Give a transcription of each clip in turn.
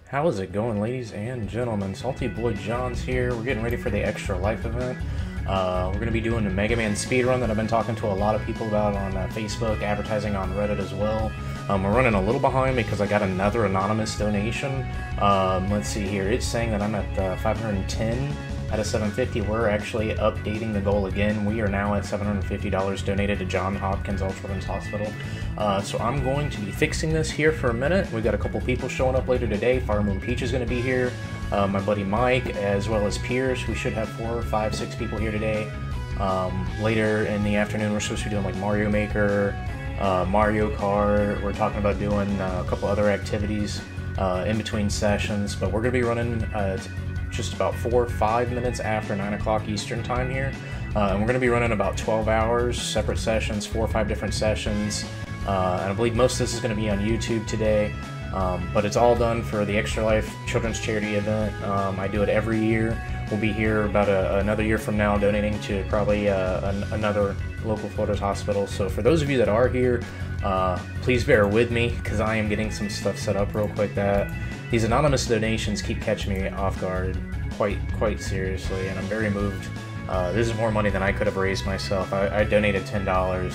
How is it going, ladies and gentlemen? Salty Boy John's here. We're getting ready for the Extra Life event. We're going to be doing a MegaMan speedrun that I've been talking to a lot of people about on Facebook, advertising on Reddit as well. We're running a little behind because I got another anonymous donation. Let's see here. It's saying that I'm at 510 out of 750. We're actually updating the goal again. We are now at $750 donated to Johns Hopkins All Children's Hospital. So I'm going to be fixing this here for a minute. We got a couple people showing up later today. Fire Moon Peach is going to be here. My buddy Mike, as well as Pierce. We should have 4, 5, 6 people here today. Later in the afternoon, we're supposed to be doing like Mario Maker, Mario Kart. We're talking about doing a couple other activities in between sessions, but we're going to be running just about 4 or 5 minutes after 9 o'clock Eastern time here. And we're going to be running about 12 hours, separate sessions, 4 or 5 different sessions. And I believe most of this is going to be on YouTube today. But it's all done for the Extra Life Children's Charity event. I do it every year. We'll be here about another year from now donating to probably another local Florida's hospital. So for those of you that are here, please bear with me because I am getting some stuff set up real quick. These anonymous donations keep catching me off guard quite seriously, and I'm very moved. This is more money than I could have raised myself. I donated $10.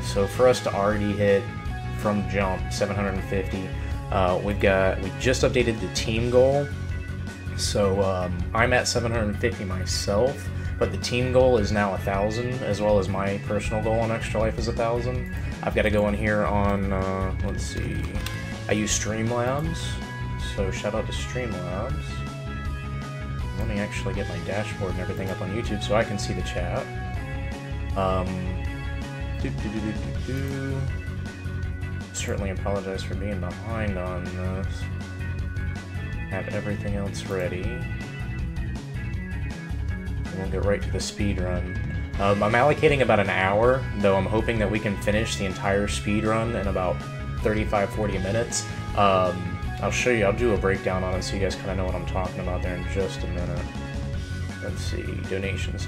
So for us to already hit from jump 750, we just updated the team goal. So I'm at 750 myself, but the team goal is now 1,000, as well as my personal goal on Extra Life is 1,000. I've got to go in here on let's see, I use Streamlabs, so shout out to Streamlabs. Let me actually get my dashboard and everything up on YouTube so I can see the chat. Certainly apologize for being behind on this. Have everything else ready. We'll get right to the speed run. I'm allocating about an hour, though I'm hoping that we can finish the entire speed run in about 35-40 minutes. I'll show you, I'll do a breakdown on it so you guys kind of know what I'm talking about there in just a minute. Let's see, donations,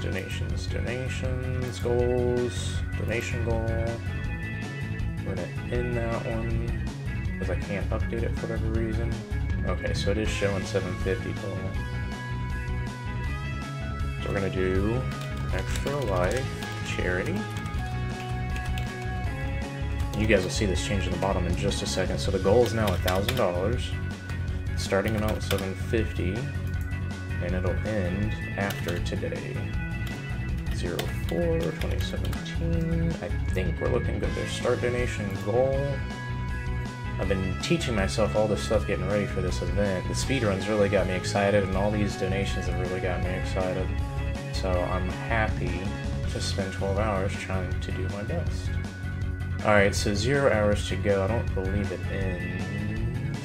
goals, donation goal. We're gonna end that one because I can't update it for whatever reason. Okay, so it is showing 750 total. So we're gonna do Extra Life Charity. You guys will see this change in the bottom in just a second. So the goal is now $1,000, starting amount with 750, and it'll end after today. 04/2017. I think we're looking good there. Start donation goal. I've been teaching myself all this stuff getting ready for this event. The speedruns really got me excited, and all these donations have really got me excited. So I'm happy to spend 12 hours trying to do my best. Alright, so 0 hours to go. I don't believe it ends.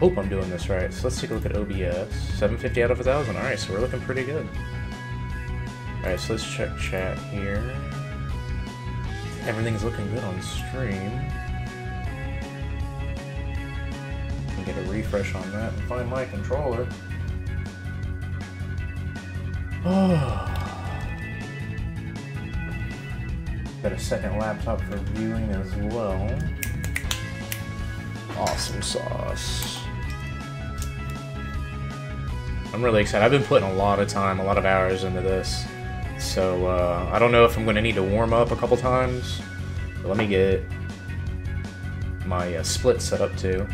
Hope I'm doing this right. So let's take a look at OBS. 750 out of 1,000. Alright, so we're looking pretty good. Alright, so let's check chat here. Everything's looking good on stream. Get a refresh on that and find my controller. Oh. Got a second laptop for viewing as well. Awesome sauce. I'm really excited. I've been putting a lot of time, a lot of hours into this. So I don't know if I'm going to need to warm up a couple times. But let me get my split set up too.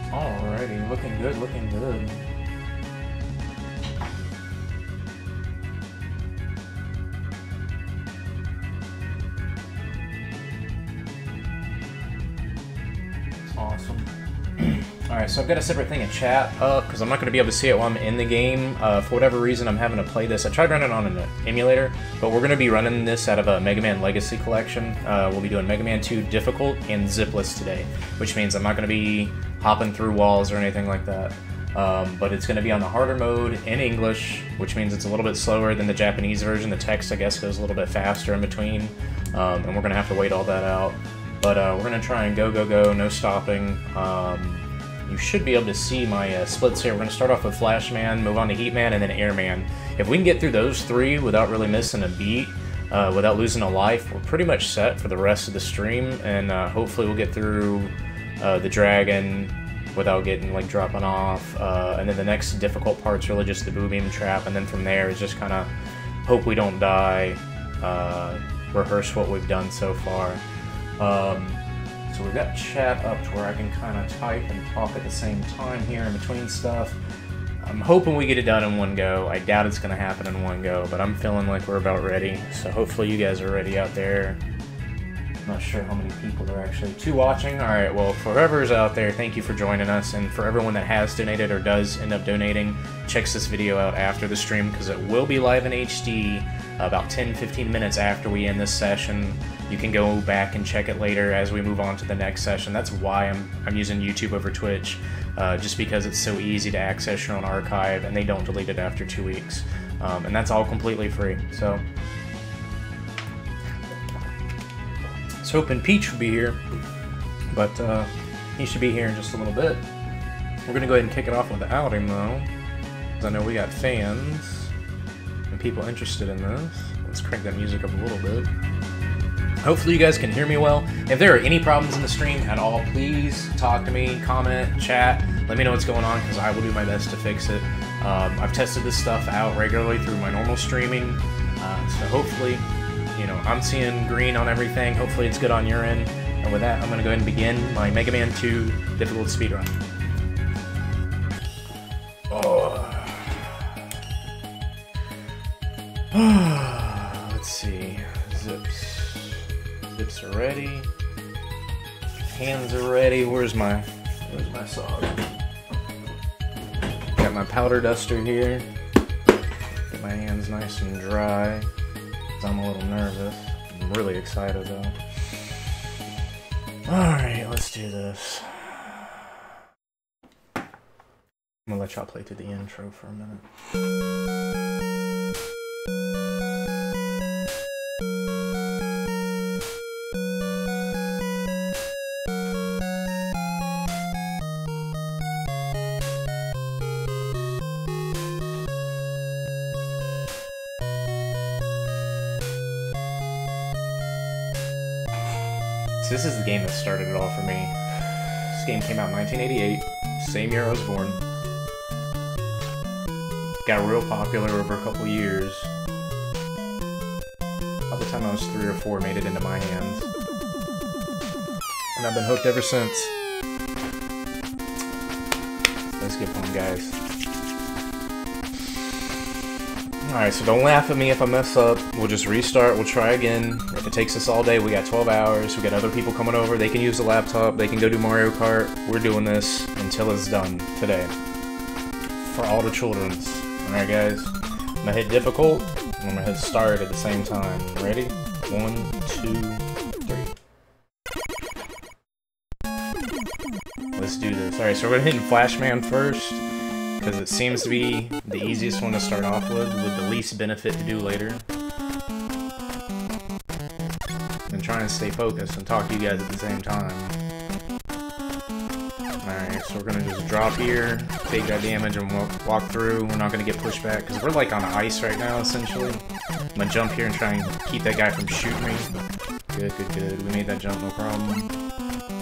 Alrighty, looking good, looking good. Awesome. Alright, so I've got a separate thing in chat up because I'm not going to be able to see it while I'm in the game. For whatever reason, I'm having to play this. I tried running it on an emulator, but we're going to be running this out of a Mega Man Legacy collection. We'll be doing Mega Man 2 Difficult and Zipless today, which means I'm not going to be hopping through walls or anything like that. But it's going to be on the harder mode in English, which means it's a little bit slower than the Japanese version. The text, I guess, goes a little bit faster in between, and we're going to have to wait all that out. But we're going to try and go, no stopping. you should be able to see my splits here. We're going to start off with Flashman, move on to Heatman, and then Airman. If we can get through those three without really missing a beat, without losing a life, we're pretty much set for the rest of the stream, and hopefully we'll get through the Dragon without getting, like, dropping off, and then the next difficult part's really just the Boo Beam Trap, and then from there is just kind of hope we don't die, rehearse what we've done so far. So we've got chat up to where I can kind of type and talk at the same time here in between stuff. I'm hoping we get it done in one go. I doubt it's going to happen in one go, but I'm feeling like we're about ready. So hopefully you guys are ready out there. Not sure how many people are actually watching. Alright, well, for whoever's out there, thank you for joining us. And for everyone that has donated or does end up donating, checks this video out after the stream because it will be live in HD about 10-15 minutes after we end this session. You can go back and check it later as we move on to the next session. That's why I'm using YouTube over Twitch, just because it's so easy to access your own archive and they don't delete it after 2 weeks. And that's all completely free. So I was hoping Peach would be here, but he should be here in just a little bit. We're going to go ahead and kick it off without him, though, because I know we got fans and people interested in this. Let's crank that music up a little bit. Hopefully you guys can hear me well. If there are any problems in the stream at all, please talk to me, comment, chat, let me know what's going on, because I will do my best to fix it. I've tested this stuff out regularly through my normal streaming, so hopefully, you know, I'm seeing green on everything. Hopefully it's good on your end. And with that, I'm going to go ahead and begin my Mega Man 2 difficult speedrun. Let's see. Zips are ready. Hands are ready. Where's my saw? Got my powder duster here. Get my hands nice and dry. I'm a little nervous. I'm really excited though. Alright, let's do this. I'm gonna let y'all play through the intro for a minute. So this is the game that started it all for me. This game came out in 1988, same year I was born. Got real popular over a couple years. By the time I was 3 or 4, made it into my hands. And I've been hooked ever since. Let's get fun, guys. Alright, so don't laugh at me if I mess up. We'll just restart, we'll try again. If it takes us all day, we got 12 hours, we got other people coming over, they can use the laptop, they can go do Mario Kart. We're doing this until it's done today. For all the children's. Alright guys, I'm gonna hit difficult, and I'm gonna hit start at the same time. Ready? 1, 2, 3. Let's do this. Alright, so we're gonna hit Flashman first, because it seems to be the easiest one to start off with the least benefit to do later. And try and stay focused and talk to you guys at the same time. Alright, so we're gonna just drop here, take that damage and walk through. We're not gonna get pushed back, because we're like on ice right now, essentially. I'm gonna jump here and try and keep that guy from shooting me. Good, good, good. We made that jump, no problem.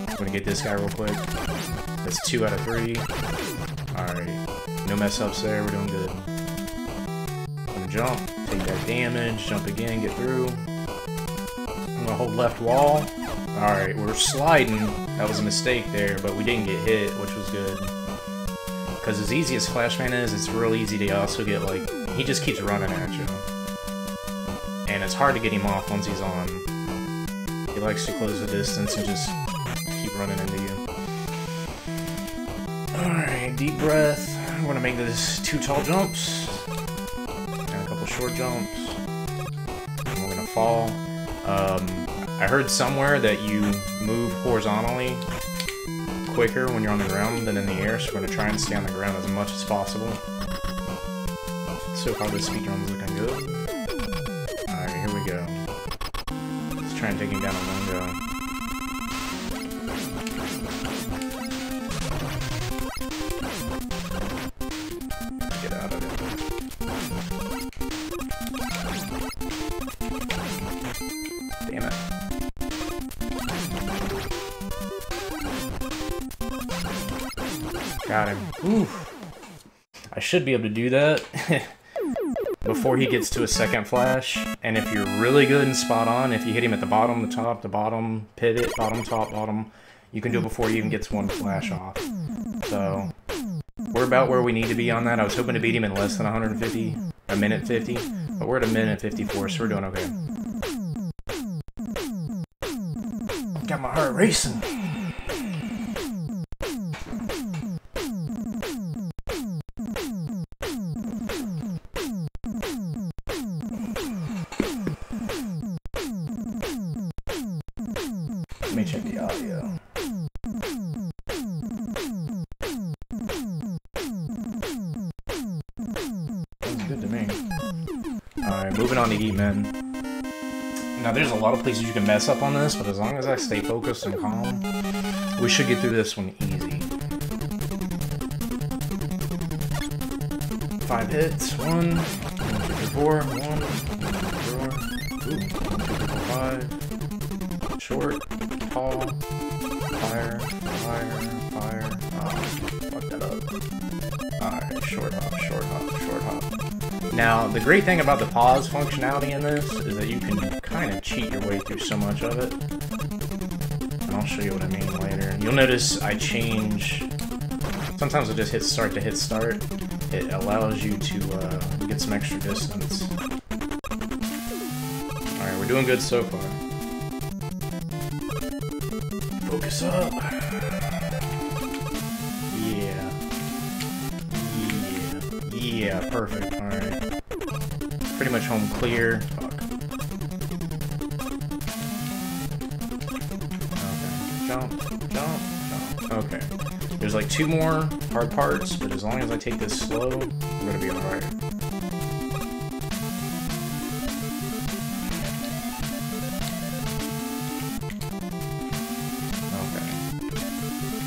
I'm gonna get this guy real quick. That's 2 out of 3. Alright. No mess ups there, we're doing good. I'm gonna jump, take that damage, jump again, get through. I'm gonna hold left wall. Alright, we're sliding. That was a mistake there, but we didn't get hit, which was good. Because as easy as Flashman is, it's real easy to also get, like, he just keeps running at you. And it's hard to get him off once he's on. He likes to close the distance and just keep running into you. Alright, deep breath. We're gonna make this 2 tall jumps. And a couple short jumps. And we're gonna fall. I heard somewhere that you move horizontally quicker when you're on the ground than in the air, so we're gonna try and stay on the ground as much as possible. So far this speedrun's looking good. Alright, here we go. Let's try and take him down in one go. Got him. Oof. I should be able to do that before he gets to a second flash. And if you're really good and spot on, if you hit him at the bottom, the top, the bottom, pivot, bottom, top, bottom, you can do it before he even gets one flash off. So we're about where we need to be on that. I was hoping to beat him in less than 150, a minute 50, but we're at a minute 54, so we're doing okay. Got my heart racing. Let me check the audio. Sounds good to me. Alright, moving on to Heat Man. Now there's a lot of places you can mess up on this, but as long as I stay focused and calm, we should get through this one easy. 5 hits. 1, 4, 1, 4, 5. Short, tall, fire, fire, fire. Oh, fuck that up. Alright, short hop, short hop, short hop. Now, the great thing about the pause functionality in this is that you can kind of cheat your way through so much of it. And I'll show you what I mean later. You'll notice I change... Sometimes I'll just hit start to hit start. It allows you to get some extra distance. Alright, we're doing good so far. Focus up. Yeah. Yeah. Yeah, perfect. Alright. Pretty much home clear. Fuck. Okay. Jump, jump, jump. Okay. There's like 2 more hard parts, but as long as I take this slow, we're gonna be alright.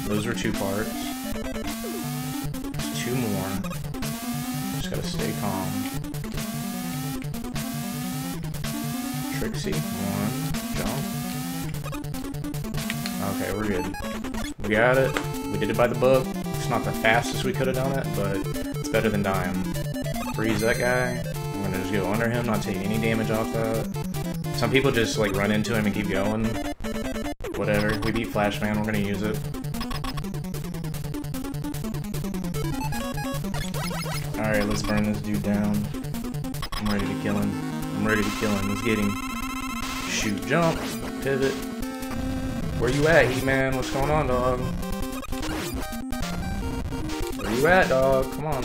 Those are 2 parts. There's 2 more. Just gotta stay calm. Trixie, 1, jump. Okay, we're good. We got it. We did it by the book. It's not the fastest we could have done it, but it's better than dying. Freeze that guy. I'm gonna just go under him, not take any damage off that. Some people just like run into him and keep going. Whatever. We beat Flashman, we're gonna use it. Alright, let's burn this dude down. I'm ready to kill him. I'm ready to kill him. Let's get him. Shoot, jump, pivot. Where you at, He-Man? What's going on, dog? Where you at, dog? Come on.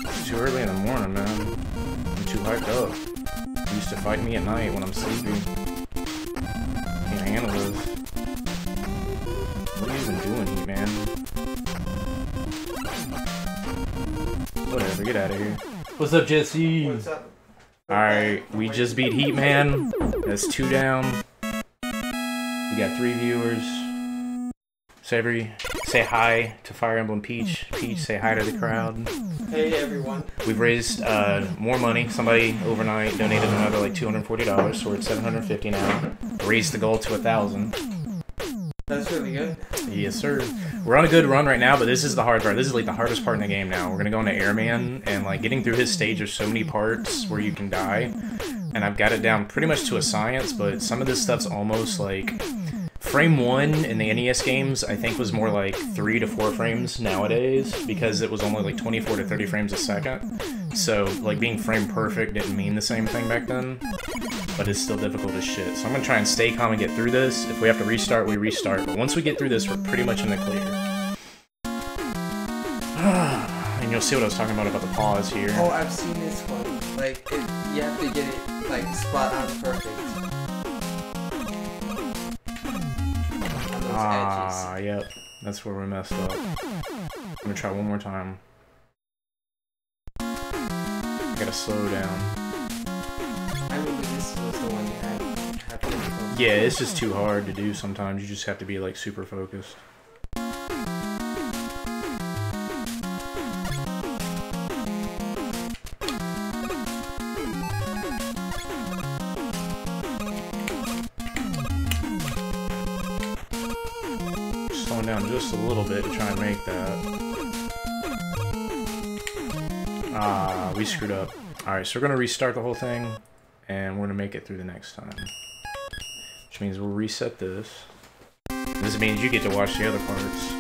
It's too early in the morning, man. I'm too hyped up. You used to fight me at night when I'm sleepy. Can't handle this. What are you even doing, Heat-Man? Whatever, get out of here. What's up, Jesse? What's up? Alright, we just beat Heat-Man. That's 2 down. We got 3 viewers. Say hi to Fire Emblem Peach. Peach, say hi to the crowd. Hey everyone. We've raised more money. Somebody overnight donated another like $240, so we're at $750 now. Raised the goal to 1,000. That's really good. Yes, sir. We're on a good run right now, but this is the hard part. This is like the hardest part in the game now. We're gonna go into Airman, and like getting through his stage, there's so many parts where you can die, and I've got it down pretty much to a science. But some of this stuff's almost like frame 1 in the NES games. I think was more like 3 to 4 frames nowadays because it was only like 24 to 30 frames a second. So like being frame perfect didn't mean the same thing back then, but it's still difficult as shit. So I'm gonna try and stay calm and get through this. If we have to restart, we restart. But once we get through this, we're pretty much in the clear. And you'll see what I was talking about the pause here. Oh, I've seen this one. Like, you have to get it, like, spot on perfect. On those edges. Yep. That's where we messed up. I'm gonna try one more time. I gotta slow down. I mean, this was the one you had to. Yeah, it's just too hard to do sometimes. You just have to be, like, super focused. slowing down just a little bit to try and make that. Ah, we screwed up. Alright, so we're going to restart the whole thing, and we're going to make it through the next time. Which means we'll reset this. This means you get to watch the other parts.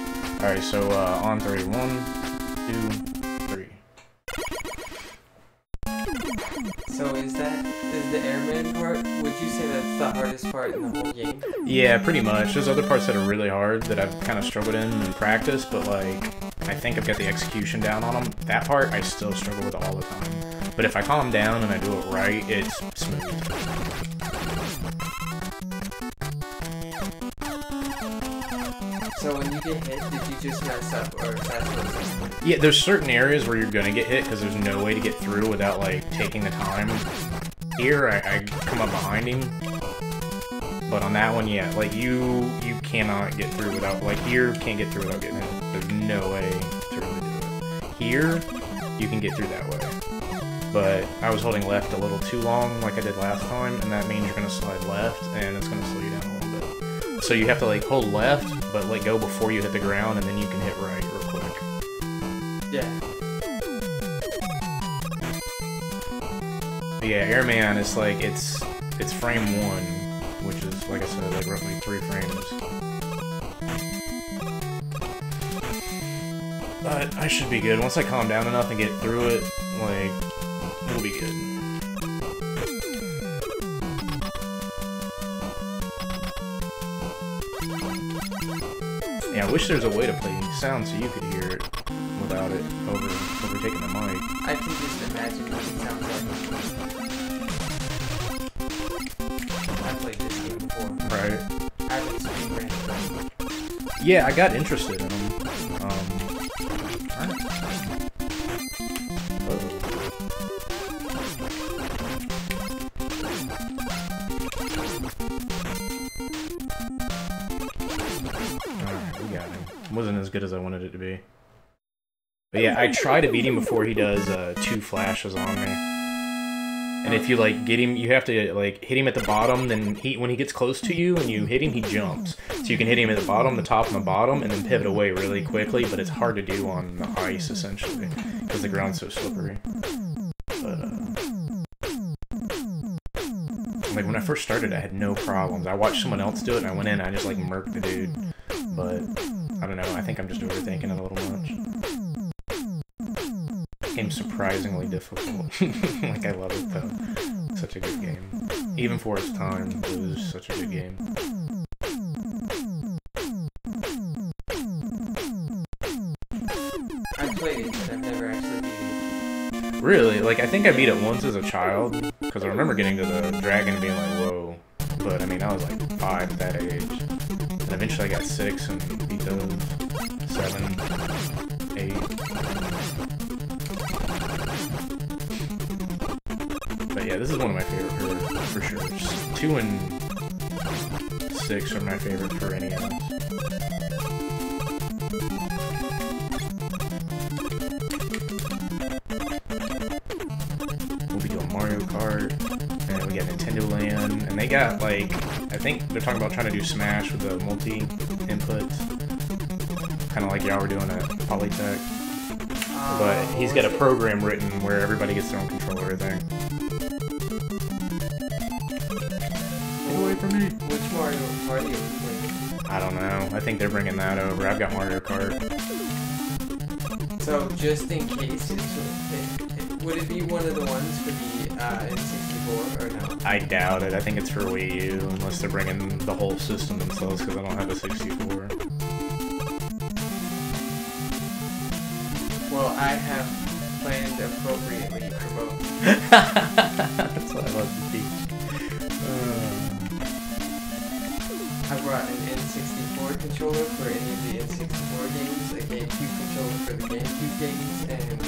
Alright, so on 3. 1, 2, 3. So is the airman part, would you say that's the hardest part in the whole game? Yeah, pretty much. There's other parts that are really hard that I've kind of struggled in practice, but like, I think I've got the execution down on them. That part I still struggle with all the time. But if I calm down and I do it right, it's smooth. So when you get hit, did you just mess up, or that's what? Yeah, there's certain areas where you're gonna get hit because there's no way to get through without like taking the time. Here, I come up behind him, but on that one, yeah, like you cannot get through without, like here, can't get through without getting hit. There's no way to really do it. Here, you can get through that way, but I was holding left a little too long, like I did last time, and that means you're gonna slide left, and it's gonna slow you down a little bit. So you have to like hold left, but let go before you hit the ground, and then you can hit right real quick. Yeah. But yeah, Airman is like it's frame 1, which is like I said, like roughly 3 frames. But I should be good once I calm down enough and get through it. Like it'll be good. Yeah, I wish there was a way to play sound so you could hear it without it overtaking the mic. I can just imagine what it sounds like. I played this game before. Right. I haven't speedrun it. Yeah, I got interested in them. Wasn't as good as I wanted it to be. But yeah, I try to beat him before he does 2 flashes on me. And if you like get him, you have to like hit him at the bottom, then when he gets close to you and you hit him, he jumps. So you can hit him at the bottom, the top, and the bottom, and then pivot away really quickly, but it's hard to do on the ice, essentially, because the ground's so slippery. But, like, when I first started, I had no problems. I watched someone else do it, and I went in and I just, like, murked the dude. But, I don't know, I think I'm just overthinking it a little much. Game's surprisingly difficult. Like, I love it, though. Such a good game. Even for its time, it was such a good game. I played it, but I've never actually beat it. Really? Like, I think I beat it once as a child, because I remember getting to the dragon and being like, whoa. But, I mean, I was like 5 at that age. And eventually I got 6 and beat those. 7, 8. But yeah, this is one of my favorite for sure. 2 and 6 are my favorite for NES. We'll be doing Mario Kart, and we got Nintendo Land, and they got like, I think they're talking about trying to do Smash with the multi-inputs, kind of like y'all were doing at Polytech. But he's got a program written where everybody gets their own controller, I think. Get away from me! Which Mario Party are you playing? I don't know. I think they're bringing that over. I've got Mario Kart. So, just in case, would it be one of the ones for the N64 or no? I doubt it. I think it's for Wii U, unless they're bringing the whole system themselves, because I don't have a 64. Well, I have planned appropriately for both. That's what I love to teach. I brought an N64 controller for any of the N64 games, a GameCube controller for the GameCube games, and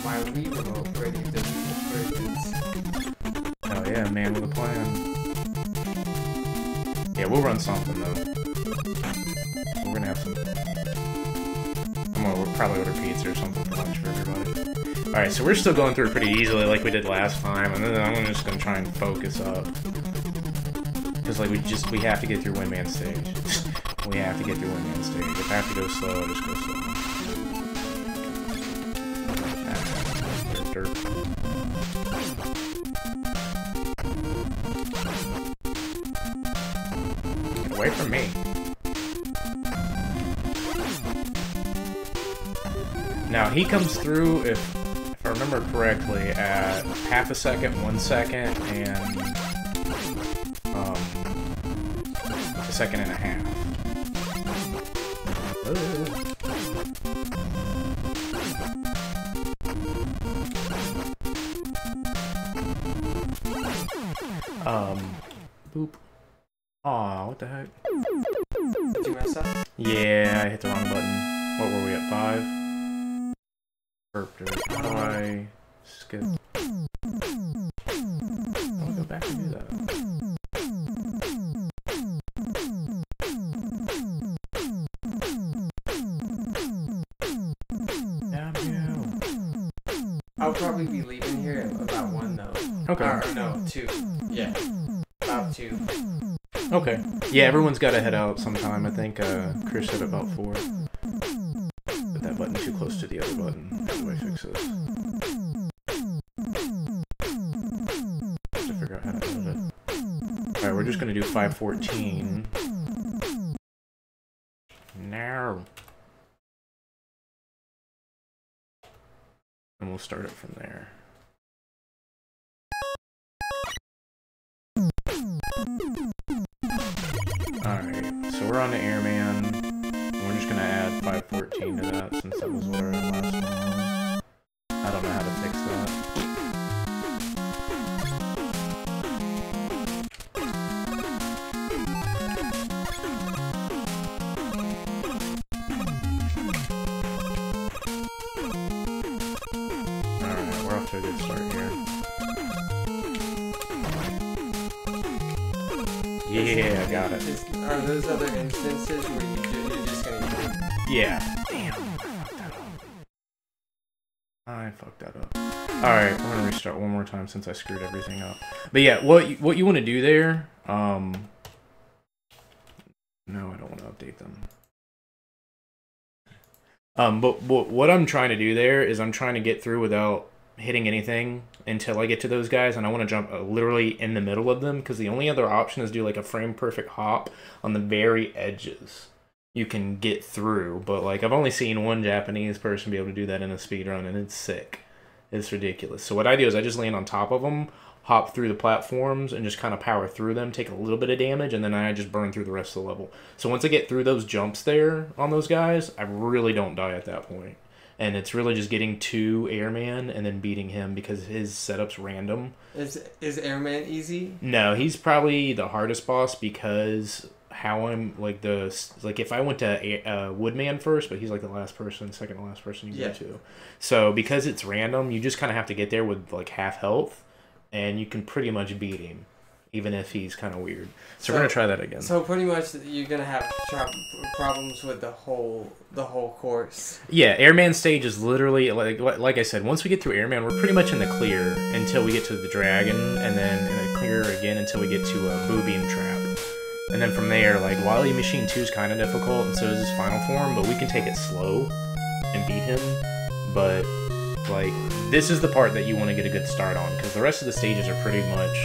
my Wii remote for any of the Wii versions. Oh yeah, man with a plan. Yeah, we'll run something though. We're gonna have some. We'll probably order pizza or something for lunch for everybody. Alright, so we're still going through it pretty easily like we did last time, and then I'm just gonna try and focus up. Because like we have to get through Windman stage. we have to get through one stage. If I have to go slow, I just go slow. Dirt. Get away from me. Now he comes through, if I remember correctly, at half a second, 1 second, and a second and a half. Boop. Aw, what the heck? Did you mess up? Yeah, I hit the wrong button. What were we at, 5? Burp. How do I skip? I'll go back and do that. Damn you. I'll probably be leaving here at about 1 though. Okay. Or no, 2. Yeah. About 2. Okay. Yeah, everyone's got to head out sometime. I think Chris said about 4. Put that button too close to the other button. How do I fix this? Have to figure out how to do it. Alright, we're just going to do 514. No. And we'll start it from there. Alright, so we're on to Airman. We're just gonna add 514 to that since that was what our last one was. I don't know how to fix that. Alright, we're off to a good start here. Yeah, I got it. Are those other instances where you're just gonna do it? Yeah. Damn. I fucked that up. Alright, we're gonna restart one more time since I screwed everything up. But yeah, what you want to do there, no, I don't want to update them. But what I'm trying to do there is I'm trying to get through without hitting anything until I get to those guys, and I want to jump literally in the middle of them, because the only other option is do like a frame perfect hop on the very edges. You can get through, but like I've only seen one Japanese person be able to do that in a speedrun, and it's sick. It's ridiculous. So what I do is I just land on top of them, hop through the platforms, and just kind of power through them, take a little bit of damage, and then I just burn through the rest of the level. So once I get through those jumps there on those guys, I really don't die at that point. And it's really just getting to Airman and then beating him because his setup's random. Is Airman easy? No, he's probably the hardest boss because how I'm like if I went to Woodman first, but he's like the last person, second to last person you go to. So because it's random, you just kind of have to get there with like half health, and you can pretty much beat him, even if he's kind of weird. So we're gonna try that again. So pretty much you're gonna have problems with the whole course. Yeah, Airman stage is literally like I said. Once we get through Airman, we're pretty much in the clear until we get to the dragon, and then in the clear again until we get to a Boobeam trap. And then from there, like Wily Machine 2 is kind of difficult, and so is his final form. But we can take it slow and beat him. But like this is the part that you want to get a good start on, because the rest of the stages are pretty much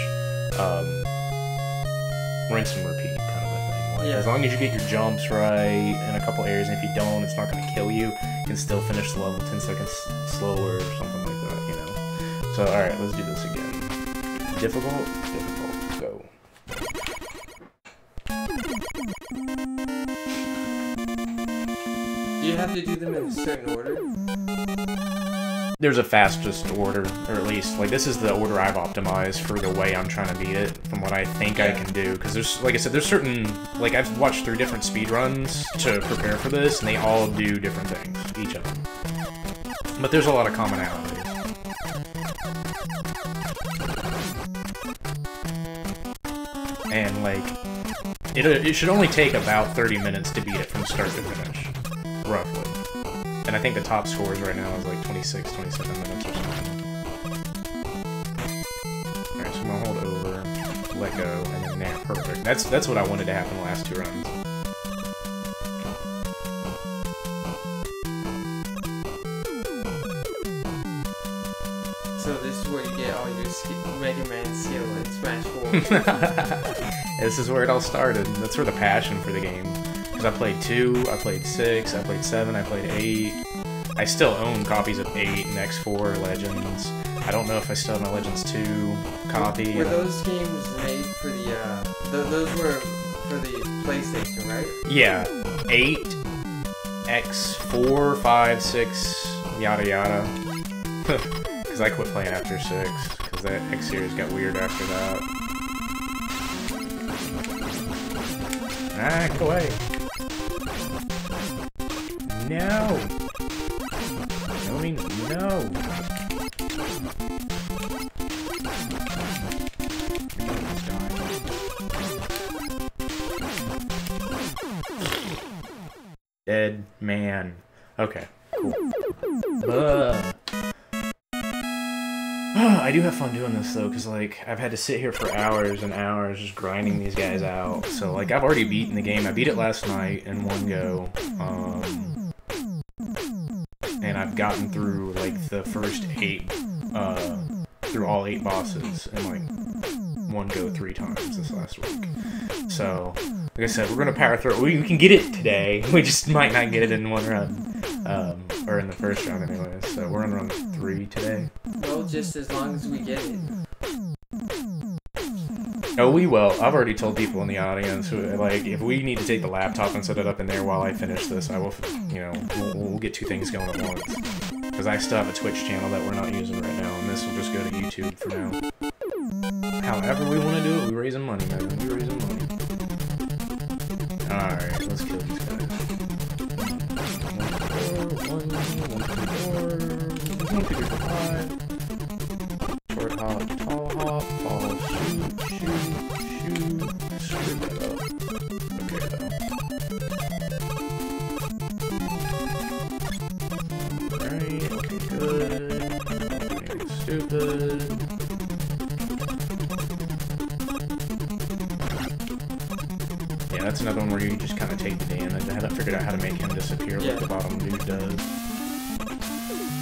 rinse and repeat kind of a thing. Like, as long as you get your jumps right in a couple areas, and if you don't, it's not going to kill you. You can still finish the level 10 seconds slower or something like that, you know. So, alright, let's do this again. Difficult, go. Do you have to do them in a certain order? There's a fastest order, or at least, like, this is the order I've optimized for the way I'm trying to beat it, from what I think I can do. Because there's, like I said, there's certain, like, I've watched 3 different speedruns to prepare for this, and they all do different things, each of them. But there's a lot of commonalities. And, like, it should only take about 30 minutes to beat it from start to finish, roughly. And I think the top scores right now is like 26, 27 minutes or something. Alright, so I'm gonna hold over, let go, and then there, perfect. That's what I wanted to happen the last 2 runs. So this is where you get all your Mega Man skill in Smash 4. This is where it all started. That's where the passion for the game. Because I played 2, I played 6, I played 7, I played 8. I still own copies of 8 and X4 Legends. I don't know if I still have my Legends 2 copy. Were those games made for the, those were for the PlayStation, right? Yeah. 8, X4, 5, 6, yada yada. Because I quit playing after 6. Because that X series got weird after that. Ah, get away. No! I mean, no! Dead man. Okay, cool. I do have fun doing this though, because like I've had to sit here for hours and hours just grinding these guys out. So like I've already beaten the game. I beat it last night in one go. And I've gotten through like the first 8 through all 8 bosses in like one go 3 times this last week. So like I said, we're gonna power through it. We can get it today. We just might not get it in one run. Or in the first round anyways. So we're on run 3 today. Well, just as long as we get it. Oh, we will. I've already told people in the audience, who, like, if we need to take the laptop and set it up in there while I finish this, I will, you know, we'll get 2 things going at once. Because I still have a Twitch channel that we're not using right now, and this will just go to YouTube for now. However we want to do it, we're raising money, man. We're raising money. Alright, let's kill these guys. 1, 2, 3, 4, 5. Short hop, tall hop, fall, shoot, screw that up. Okay, though. Alright, okay, good. Anything stupid. Yeah, that's another one where you just kind of take the damage. I haven't figured out how to make him disappear like the bottom dude does.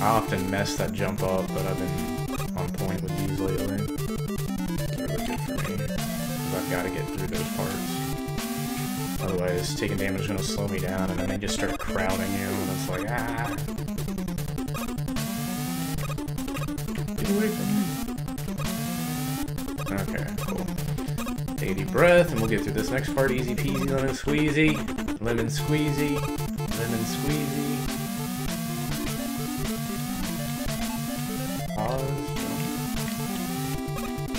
I often mess that jump up, but I've been on point with these lately. It's really good for me, because I've got to get through those parts. Otherwise, taking damage is going to slow me down, and then they just start crowding you, and it's like, ah! Get away from me! Okay, cool. Take a deep breath, and we'll get through this next part easy peasy, lemon squeezy. Lemon squeezy. Lemon squeezy.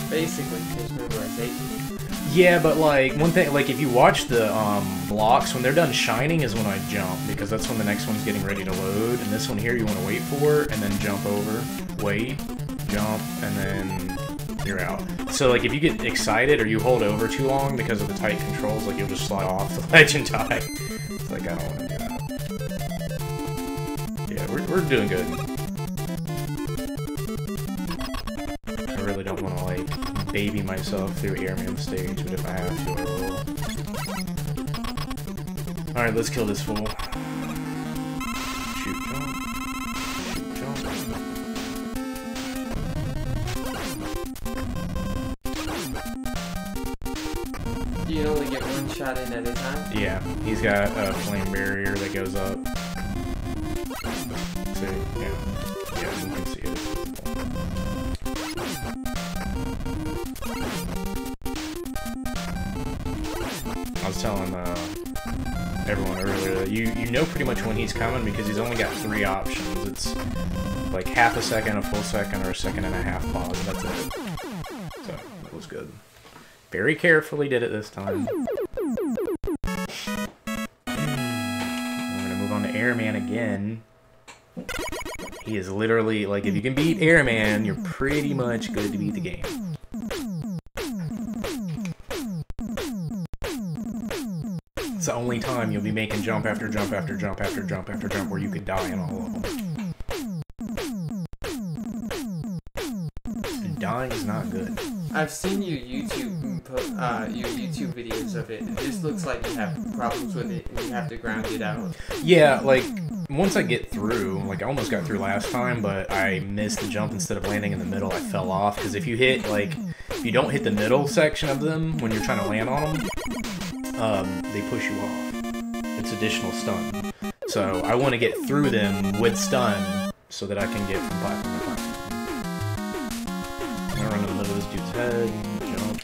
Basically, just memorization. Yeah, but like one thing, like if you watch the blocks, when they're done shining is when I jump, because that's when the next one's getting ready to load. And this one here you want to wait for, and then jump over, wait, jump, and then you're out. So like if you get excited or you hold over too long because of the tight controls, like you'll just slide off the ledge and die. It's like I don't want to do that. Yeah, we're doing good. I really don't want to like baby myself through Airman stage, but if I have to, I will. Alright, let's kill this fool. Shoot, jump. Shoot, jump. Do you only get 1 shot in at a time? Yeah, he's got a flame barrier that goes up. See? Yeah. Yeah, you can see it. I was telling everyone earlier that you know pretty much when he's coming because he's only got 3 options. It's like half a second, a full second, or a second and a half pause. That's it. So that was good. Very carefully did it this time. We're gonna move on to Airman again. He is literally like, if you can beat Airman, you're pretty much good to beat the game. It's the only time you'll be making jump after jump after jump after jump after jump where you could die in all of them. And dying is not good. I've seen your YouTube videos of it. It just looks like you have problems with it and you have to ground it out. Yeah, like once I get through, like I almost got through last time, but I missed the jump instead of landing in the middle. I fell off because if you hit if you don't hit the middle section of them when you're trying to land on them, they push you off. It's additional stun. So I want to get through them with stun so that I can get from platform to platform. I'm gonna run in the middle of this dude's head, jump.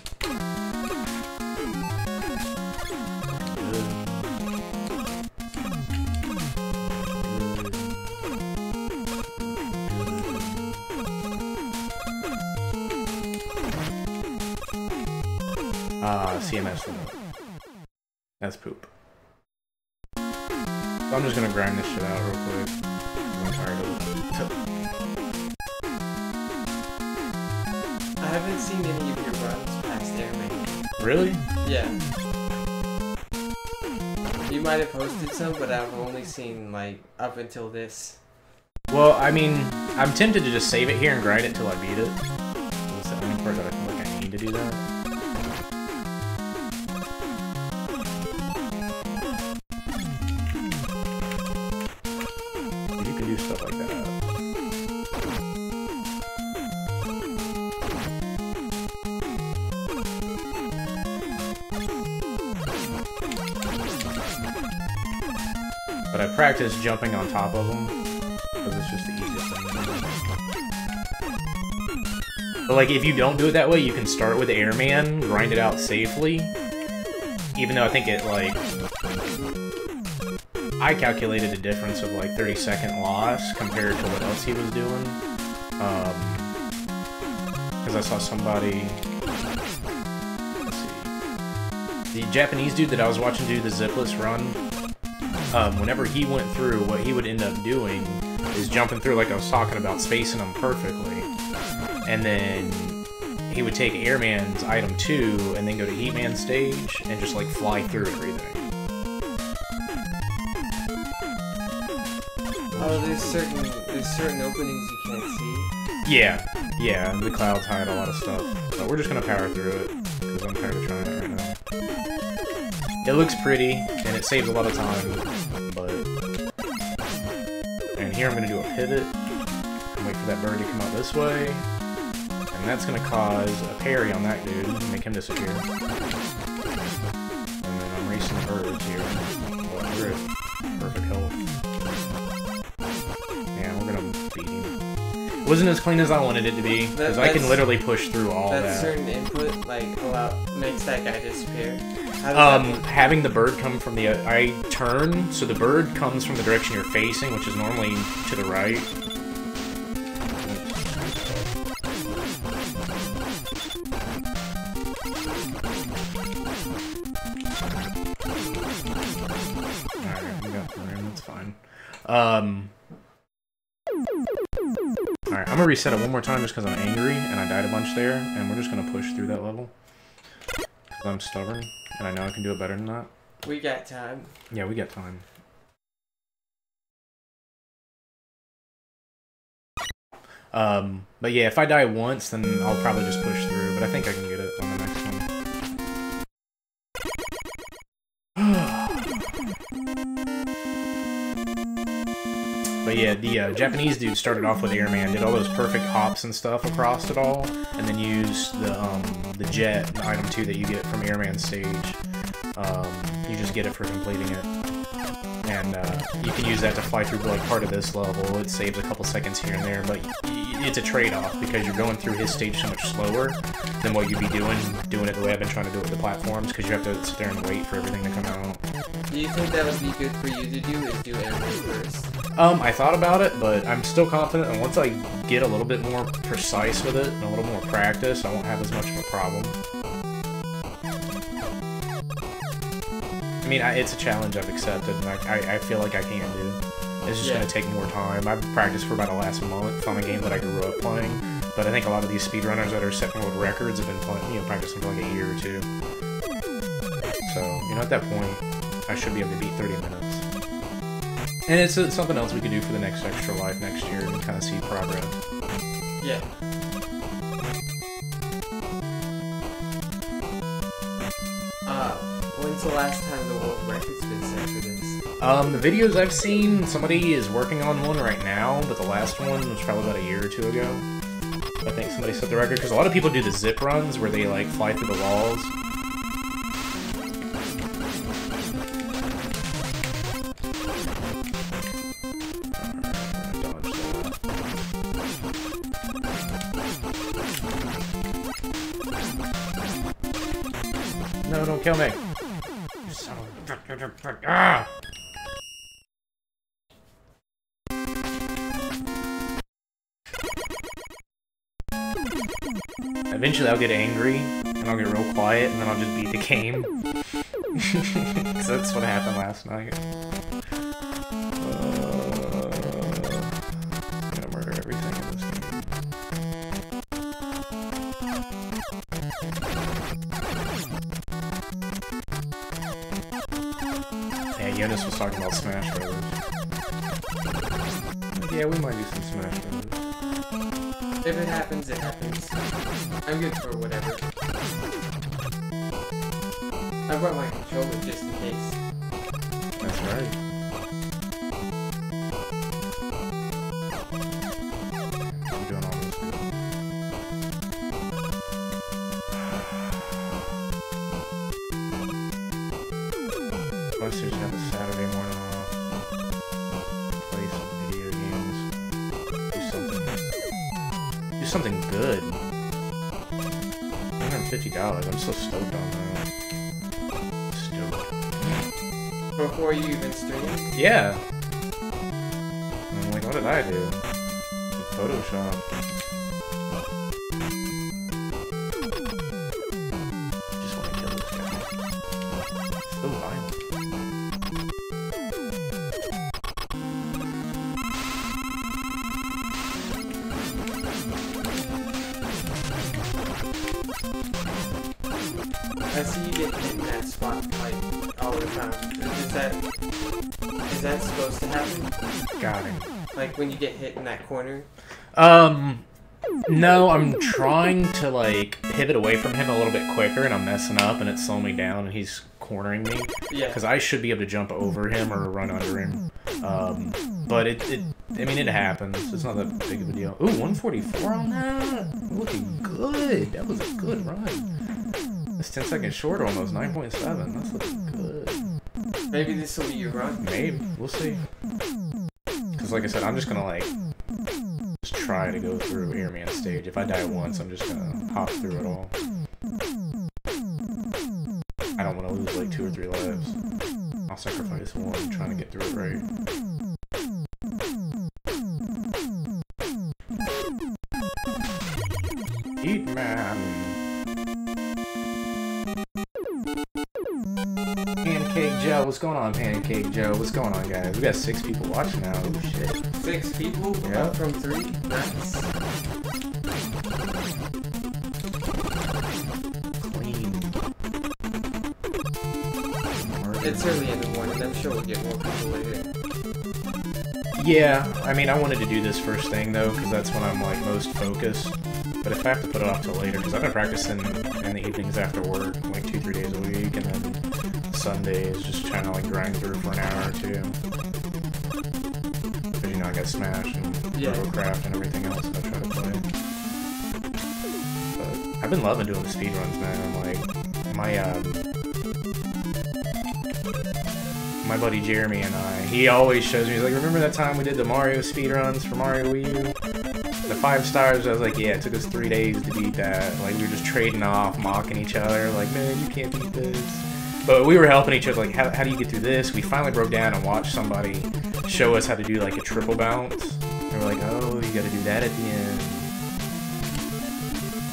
CMS for that. That's poop. So I'm just gonna grind this shit out real quick. I'm tired of it. I haven't seen any of your runs past Airman. Really? Yeah. You might have posted some, but I've only seen, like, up until this. Well, I mean, I'm tempted to just save it here and grind it till I beat it. That's the only part that I feel like I need to do that. Stuff like that. But I practice jumping on top of them because it's just the easiest thing to do. But like, if you don't do it that way, you can start with Airman, grind it out safely. Even though I think it I calculated a difference of like 30-second loss compared to what else he was doing. Because I saw somebody... Let's see. The Japanese dude that I was watching do the zipless run, whenever he went through, what he would end up doing is jumping through, like I was talking about, spacing them perfectly. And then he would take Airman's item 2 and then go to Heatman stage and just like fly through everything. Oh, there's certain openings you can't see. Yeah, the clouds hide a lot of stuff. But we're just gonna power through it, because I'm tired of trying it right now. It looks pretty, and it saves a lot of time, but... And here I'm gonna do a pivot, and wait for that bird to come out this way, and that's gonna cause a parry on that dude, and make him disappear. And then I'm racing the birds here. Well, we're at perfect health. Beat him. It wasn't as clean as I wanted it to be, because I can literally push through all that. That certain input, like, makes that guy disappear? Having the bird come from the... I turn, so the bird comes from the direction you're facing, which is normally to the right. Alright, we got the rim, that's fine. Alright, I'm gonna reset it one more time just because I'm angry and I died a bunch there, and we're just gonna push through that level. Because I'm stubborn, and I know I can do it better than that. We got time. Yeah, we got time. But yeah, if I die once, then I'll probably just push through, but I think I can get it on the next one. But yeah, the Japanese dude started off with Airman, did all those perfect hops and stuff across it all, and then used the jet, the item 2 that you get from Airman stage. You just get it for completing it. And you can use that to fly through like part of this level. It saves a couple seconds here and there, but it's a trade-off because you're going through his stage so much slower than what you'd be doing it the way I've been trying to do it with the platforms, because you have to sit there and wait for everything to come out. Do you think that would be good for you to do, is do Airman first? I thought about it, but I'm still confident, and once I get a little bit more precise with it and a little more practice, I won't have as much of a problem. I mean, it's a challenge I've accepted, and I feel like I can do. It's just going to take more time. I've practiced for about the last month on a game that I grew up playing, but I think a lot of these speedrunners that are setting world records have been playing, practicing for like a year or two. So, at that point, I should be able to beat 30 minutes. And it's something else we could do for the next Extra Life next year and kind of see progress. Yeah. When's the last time the world record's been set for this? The videos I've seen, somebody is working on one right now, but the last one was probably about a year or two ago. I think somebody set the record, because a lot of people do the zip runs where they, like, fly through the walls. No, don't kill me! You son of a... Ah! Eventually I'll get angry, and I'll get real quiet, and then I'll just beat the game. Because that's what happened last night. I'm gonna murder everything in this game. Yeah, Jonas was talking about Smash Brothers. Yeah, we might do some Smash Brothers. If it happens, it happens. I'm good for whatever. I brought my controller just in case. That's right. I'm doing all this good. Most just have a Saturday morning off. Play some video games. Do something good. $150. I'm so stoked on that. Stoked. Before you even stream? Yeah. I'm like, what did I do? Photoshop. Just want to kill this guy. So violent. I see you get hit in that spot like all the time. Is that supposed to happen? Got him. Like when you get hit in that corner? No, I'm trying to, like, pivot away from him a little bit quicker, and I'm messing up, and it's slowing me down, and he's cornering me. Yeah. Because I should be able to jump over him or run under him. But I mean, it happens. It's not that big of a deal. Ooh, 144 on that? Looking good. That was a good run. It's 10 seconds short almost, 9.7. That's looking good. Maybe this will be your run. Maybe. We'll see. Because like I said, I'm just going to, like, just try to go through Airman stage. If I die once, I'm just going to hop through it all. I don't want to lose, like, 2 or 3 lives. I'll sacrifice one trying to get through it right. Eat man. Pancake Joe, what's going on, Pancake Joe? What's going on, guys? We got 6 people watching now. Oh shit. 6 people? Yeah. From 3? Nice. Clean. It's early in the morning. I'm sure we'll get more people later. Yeah, I mean, I wanted to do this first thing though, because that's when I'm like most focused. But if I have to put it off till later, because I've been practicing in the evenings after work, like 2-3 days a week, and then Sundays just trying to like grind through for an hour or 2. Because you know I got Smash and Craft and everything else that I try to play. But I've been loving doing the speedruns, man. Like my buddy Jeremy and he always shows me, he's like, remember that time we did the Mario speedruns for Mario Wii U? The 5 stars, I was like, yeah, it took us 3 days to beat that. Like, we were just trading off, mocking each other, like, man, you can't beat this. But we were helping each other, like, how do you get through this? We finally broke down and watched somebody show us how to do, like, a triple bounce. And we're like, oh, you gotta do that at the end.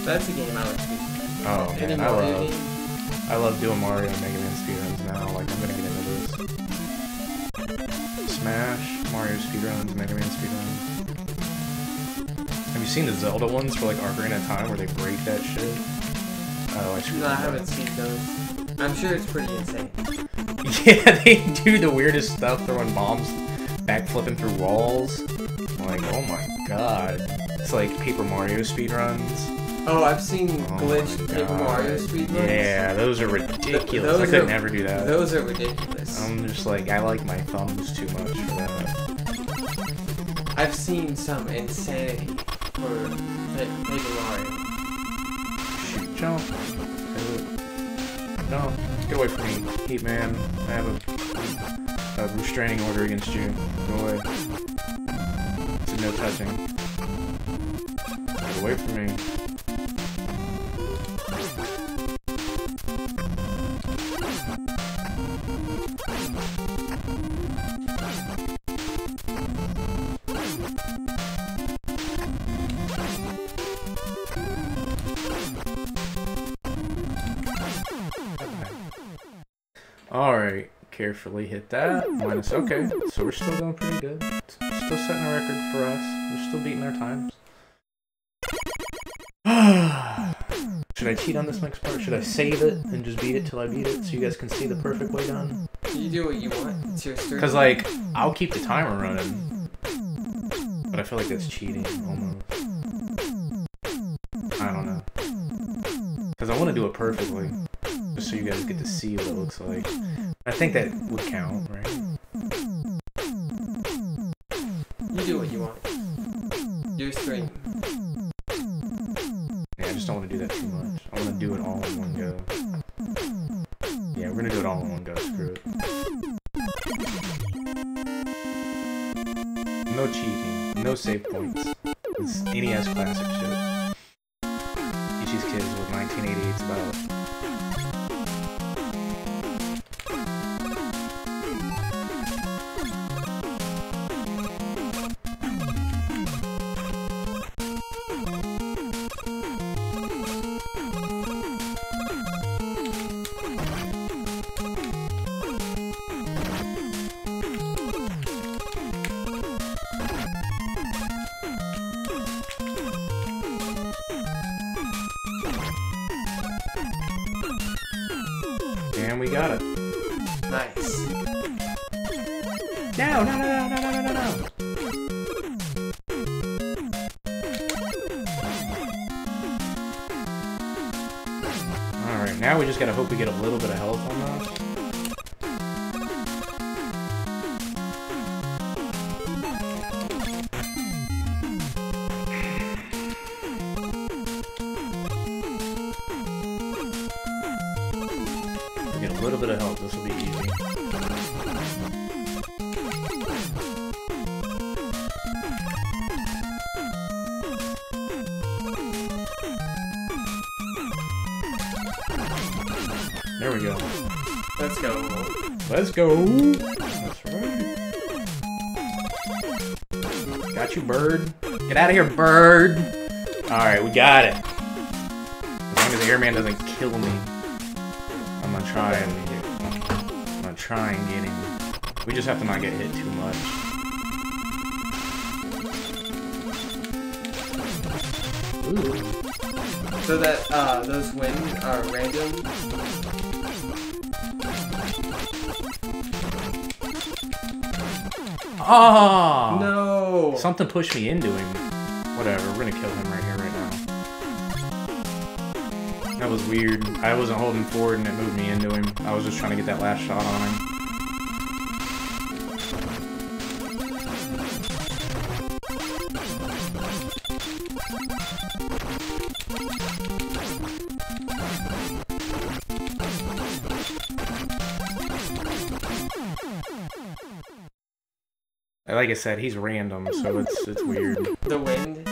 That's a game I like to do. Oh, man, I love doing Mario and MegaMan speedruns now. Like, I'm gonna get into this. Smash, Mario speedruns, MegaMan speedruns. Have you seen the Zelda ones for like Ocarina of Time where they break that shit? Oh, I haven't seen those. I'm sure it's pretty insane. Yeah, they do the weirdest stuff, throwing bombs, backflipping through walls. I'm like, oh my god. It's like Paper Mario speedruns. Oh, I've seen glitched Paper Mario speedruns. Yeah, those are ridiculous. I could never do that. Those are ridiculous. I'm just like, I like my thumbs too much for that. I've seen some insanity for Paper Mario. Shoot, jump. No, get away from me, Heat Man. I have a restraining order against you. Go away. It's no touching. Get away from me. Alright, carefully hit that. Minus, okay, so we're still doing pretty good. Still setting a record for us. We're still beating our times. Should I cheat on this next part? Should I save it and just beat it till I beat it so you guys can see the perfect way done? You do what you want. It's your stream. Because, like, I'll keep the timer running. But I feel like that's cheating, almost. I don't know. Because I want to do it perfectly. Just so you guys get to see what it looks like. I think that would count, right? You do what you want. Your stream. Yeah, I just don't want to do that too much. I want to do it all in one go. Yeah, we're going to do it all in one go. Screw it. No cheating. No save points. It's NES classic shit. Ichi's Kids with 1988's about. And we got it. Nice. No. Alright, now we just gotta hope we get a little bit of health on those. Get a little bit of help, this will be easy. There we go. Let's go. Let's go! That's right. Got you, bird. Get out of here, bird! Alright, we got it. As long as the airman doesn't kill me. I'm gonna try and get him. We just have to not get hit too much. Ooh. So that those wins are random. Oh! No! Something pushed me into him. Whatever, we're gonna kill him right here, right now. That was weird. I wasn't holding forward and it moved me into him. I was just trying to get that last shot on him. Like I said, he's random, so it's weird. The wind?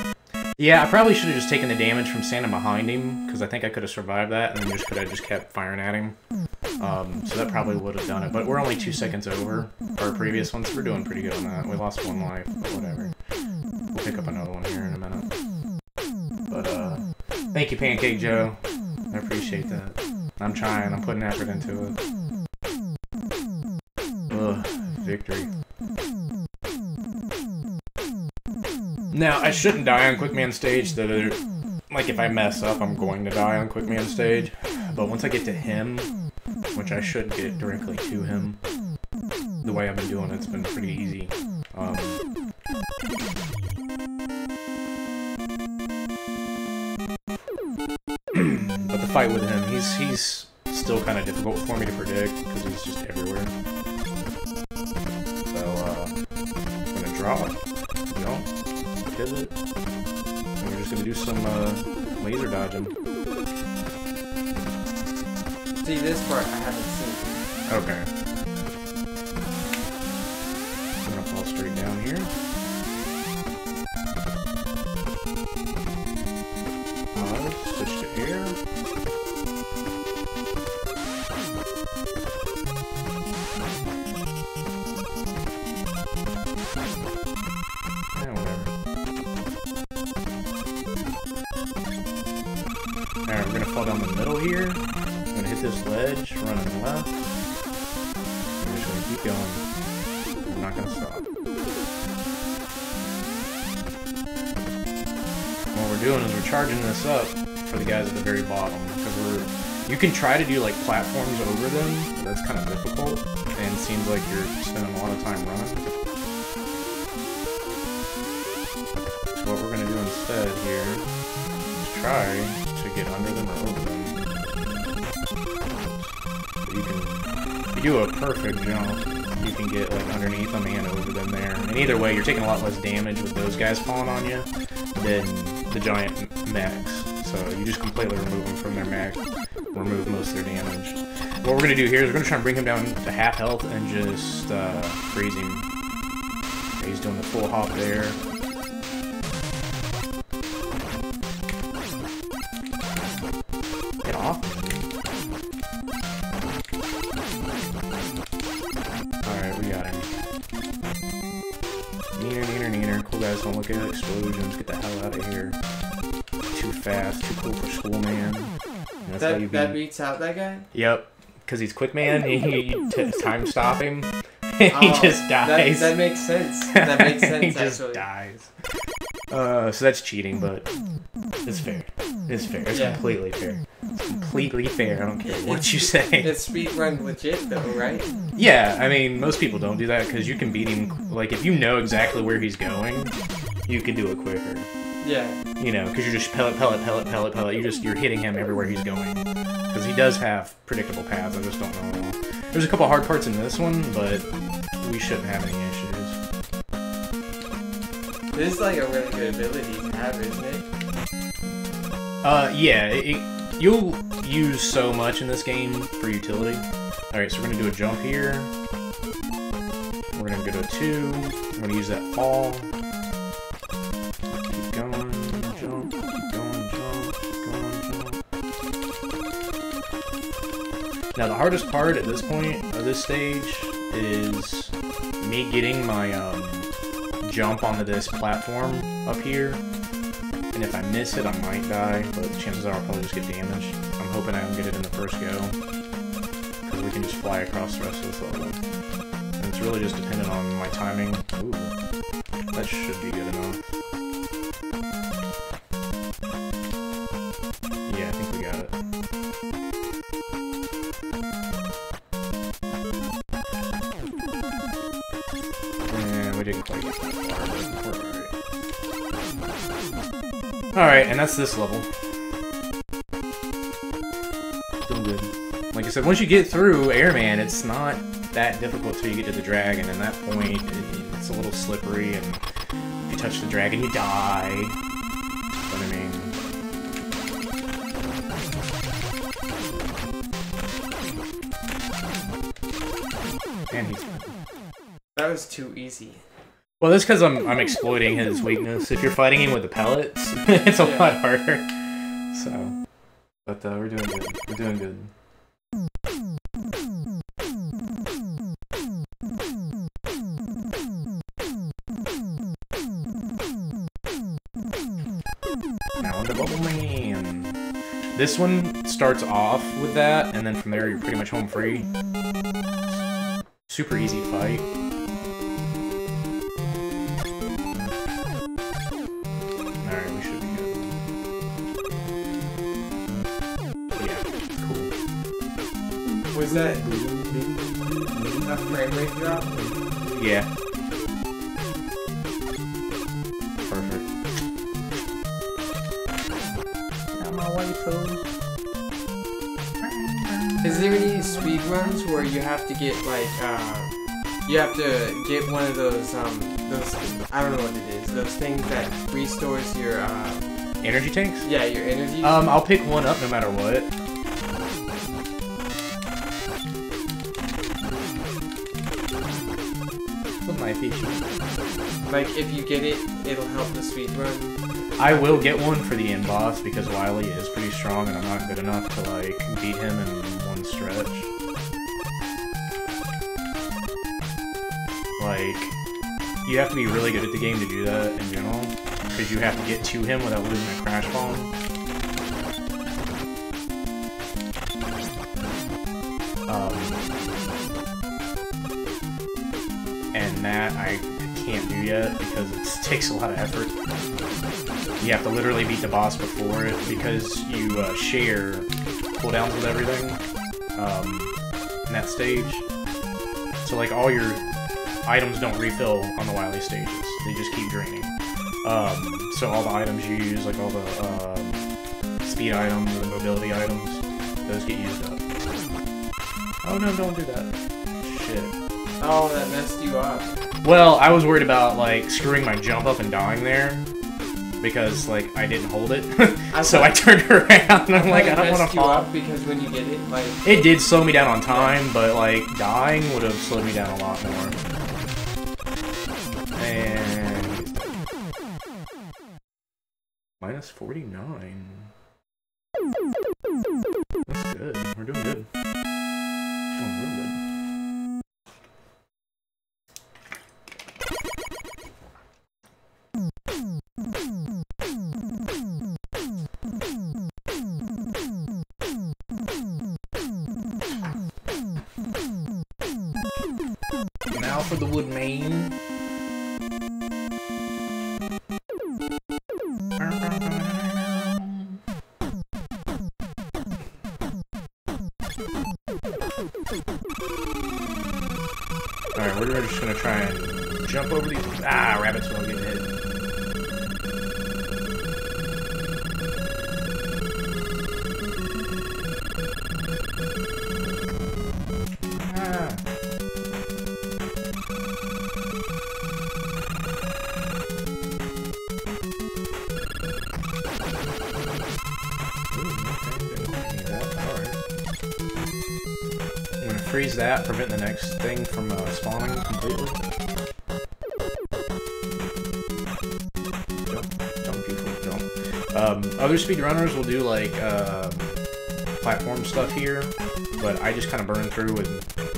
Yeah, I probably should have just taken the damage from standing behind him, because I think I could have survived that, and then could have just kept firing at him. So that probably would have done it. But we're only 2 seconds over our previous ones. We're doing pretty good on that. We lost 1 life, but whatever. We'll pick up another one here in a minute. But, thank you, Pancake Joe. I appreciate that. I'm trying. I'm putting effort into it. Ugh, victory. Now, I shouldn't die on Quickman stage. Like, if I mess up, I'm going to die on Quickman stage. But once I get to him, which I should get directly to him, the way I've been doing it's been pretty easy. fight with him. He's still kind of difficult for me to predict because he's just everywhere. So I'm gonna draw it, pivot, and we're just gonna do some laser dodging. See, this part I haven't seen. Okay. I'm gonna fall straight down here. Switch to air. Alright, we're gonna fall down the middle here. I'm gonna hit this ledge, running left. We're just gonna keep going. I'm not gonna stop. What we're doing is we're charging this up for the guys at the very bottom, because you can try to do like platforms over them, but that's kind of difficult, and it seems like you're spending a lot of time running. So what we're gonna do instead here is try to get under them or over them. So if you do a perfect jump, you can get like underneath them and over them there. And either way, you're taking a lot less damage with those guys falling on you than the giant mechs. So you just completely remove them from their mech, remove most of their damage. What we're gonna do here is we're gonna try and bring him down to half health and just freeze him. Okay, he's doing the full hop there. Get off. Alright, we got him. Neener. Cool guys don't look at explosions. Get the hell out of here. Too fast, too cool for school, man. That beats out that guy? Yep. Because he's quick, man. You time stop him. He just dies. That makes sense. That makes sense, he just dies. So that's cheating, but it's fair. It's fair. It's completely fair. It's completely fair. I don't care what you say. It's speedrun legit, though, right? Yeah, I mean, most people don't do that because you can beat him. Like, if you know exactly where he's going, you can do it quicker. Yeah. You know, because you're just pellet. You're hitting him everywhere he's going. Because he does have predictable paths. I just don't know. There's a couple hard parts in this one, but we shouldn't have any issues. This is like a really good ability to have, isn't it? Yeah, you'll use so much in this game for utility. Alright, so we're going to do a jump here. We're going to go to a 2. We're going to use that fall. Keep going, jump, keep going, jump, keep going, jump. Now the hardest part at this point of this stage is me getting my jump onto this platform up here. And if I miss it, I might die, but chances are I'll probably just get damaged. I'm hoping I can get it in the first go, because we can just fly across the rest of this level. And it's really just dependent on my timing. Ooh, that should be good enough. Yeah, I think we got it. And we didn't quite get that far, but we're alright. Alright, and that's this level. Doing good. Like I said, once you get through Airman, it's not that difficult till you get to the dragon, and at that point, it's a little slippery, and if you touch the dragon, you die. But I mean... And he's... That was too easy. Well, that's because I'm exploiting his weakness. If you're fighting him with the pellets, it's a lot harder. So, but we're doing good. We're doing good. Now on the Bubble Man. This one starts off with that, and then from there you're pretty much home free. Super easy fight. Was that a frame rate drop? Yeah. Perfect. Got my waifu. Is there any speed runs where you have to get like you have to get one of those I don't know what it is, those things that restores your energy tanks? Yeah, your energy. I'll pick one up no matter what. What my feature? Like if you get it, it'll help the speed run. I will get one for the end boss because Wily is pretty strong and I'm not good enough to like beat him in one stretch. Like, you have to be really good at the game to do that in general, because you have to get to him without losing a crash bomb. And that I can't do yet because it takes a lot of effort. You have to literally beat the boss before it because you share cooldowns with everything in that stage. So like all your items don't refill on the Wily stages. They just keep draining. So all the items you use, like all the speed items, the mobility items, those get used up. Oh no, don't do that. Shit. Oh, that messed you up. Well, I was worried about like screwing my jump up and dying there. Because, like, I didn't hold it. So I turned around and I'm like, I don't want to fall. Up because when you get it, like... It did slow me down on time, but, like, dying would have slowed me down a lot more. And... minus 49. That's good. We're doing good. Doing real good. Now for the wood main. Alright, we're just gonna try and jump over these. Ah, rabbits will get hit. Freeze that, prevent the next thing from spawning completely. Jump, beautiful, jump. Other speedrunners will do like platform stuff here, but I just kind of burn through with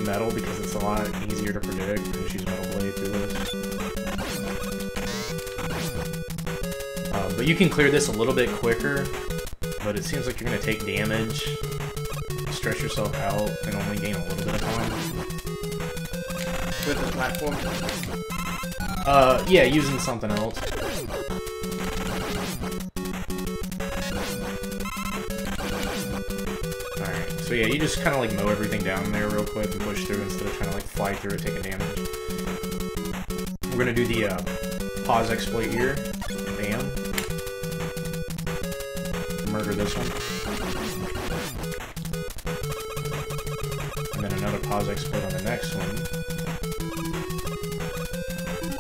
metal because it's a lot easier to predict. I just use metal blade through this. But you can clear this a little bit quicker, but it seems like you're going to take damage. Stretch yourself out and only gain a little bit of time. With the platform? Yeah, using something else. Alright, so yeah, you just kind of like mow everything down there real quick and push through instead of trying to like fly through it taking damage. We're gonna do the pause exploit here. Bam. Murder this one. Another pause exploit on the next one.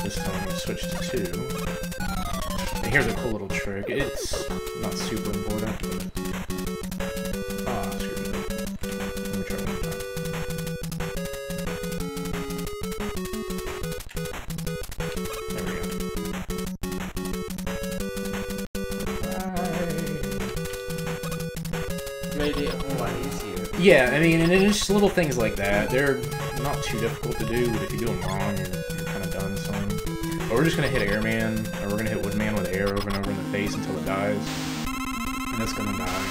This time I'm going to switch to 2. And here's a cool little trick. It's not super important, but... Ah, screw it. Let me try one more time. There we go. Made it a whole lot easier. Yeah, I mean, and it's just little things like that. They're not too difficult to do, but if you do them wrong, you're kind of done some. But we're just going to hit Airman, or we're going to hit Woodman with air over and over in the face until it dies. And it's going to die.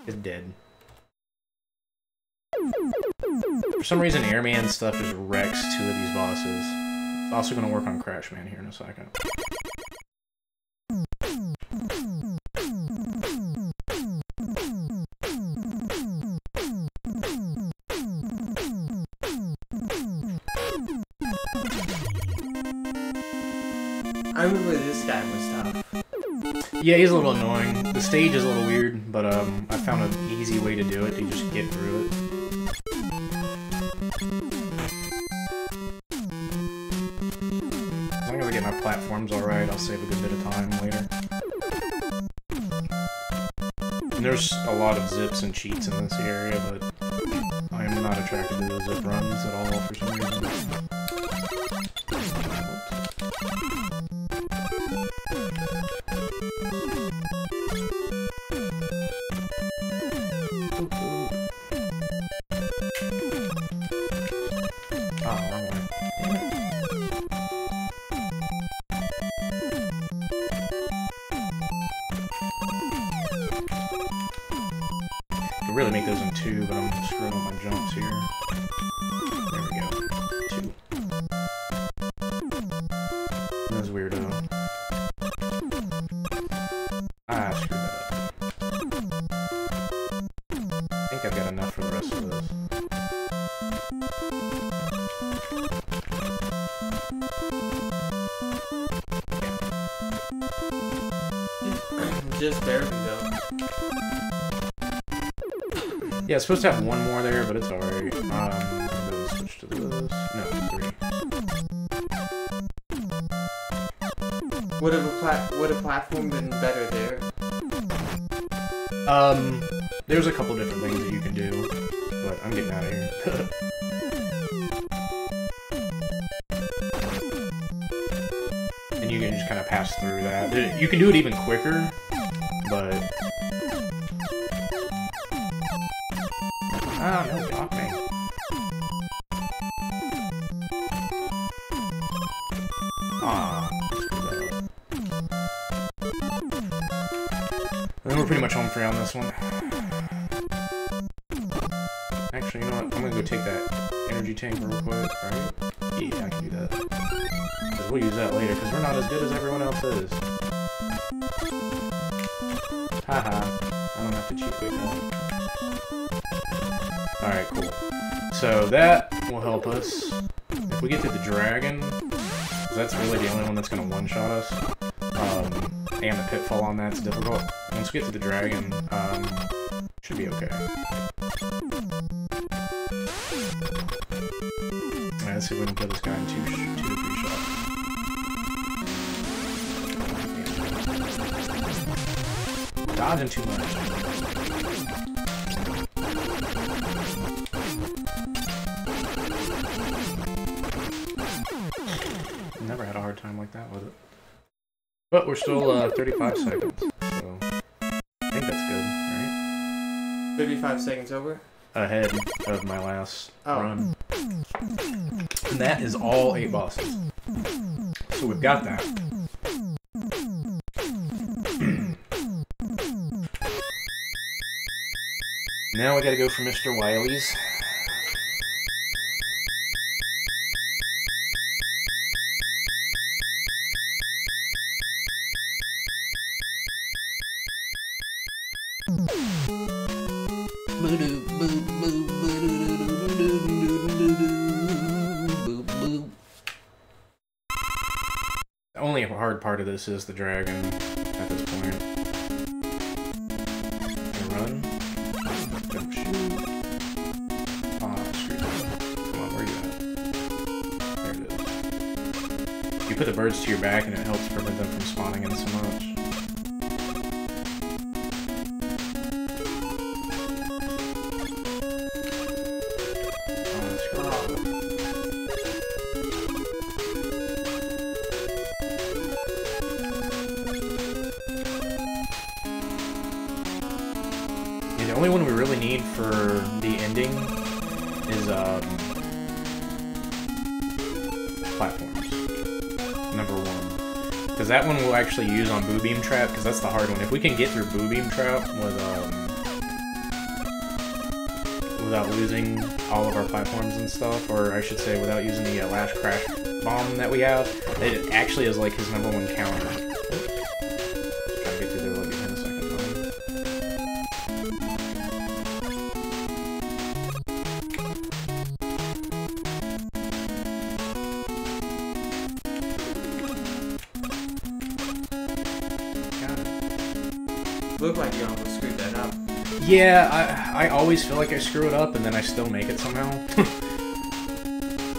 It's dead. For some reason, Airman stuff just wrecks 2 of these bosses. It's also going to work on Crashman here in a second. I remember this guy was tough. Yeah, he's a little annoying. The stage is a little weird, but I found an easy way to do it to just get through it. As long as I get my platforms alright, I'll save a good bit of time later. And there's a lot of zips and cheats in this area, but I am not attracted to the zip runs at all for some reason. Really make those in 2, but I'm screwing up my jumps here. There we go. 2. That's weirdo. Ah, I screwed that up. I think I've got enough for the rest of this. Just barely though. Yeah, it's supposed to have one more there, but it's alright. Switch to this. No, 3. Would a platform been better there? There's a couple different things that you can do, but I'm getting out of here. And you can just kind of pass through that. You can do it even quicker, but... Ah, no, block me. Ah. And then we're pretty much home free on this one. Actually, you know what? I'm gonna go take that energy tank real quick, right? Yeah, I can do that. Because we'll use that later, because we're not as good as everyone else is. Haha. I don't have to cheat like that. Alright, cool. So that will help us. If we get to the dragon, because that's really the only one that's going to one-shot us, and the pitfall on that's difficult. Once we get to the dragon, should be okay. Alright, let's see if we can kill this guy in 2 to 3 shots. Dodging too much. Never had a hard time like that with it. But we're still 35 seconds, so I think that's good, right? 35 seconds over? Ahead of my last run. And that is all 8 bosses. So we've got that. Now we gotta go for Mr. Wily's. The only hard part of this is the dragon at this point. Run. Don't shoot. Ah, screw that. Come on, where are you at? There it is. You put the birds to your back and it helps prevent them from spawning in so much. The only one we really need for the ending is platforms. Number 1. Because that one we'll actually use on Boo Beam Trap, because that's the hard one. If we can get through Boo Beam Trap with without losing all of our platforms and stuff, or I should say without using the Lash Crash Bomb that we have, it actually is like his #1 counter. Try to get through there like in a second time. looked like you almost screwed that up. Yeah, I always feel like I screw it up, and then I still make it somehow.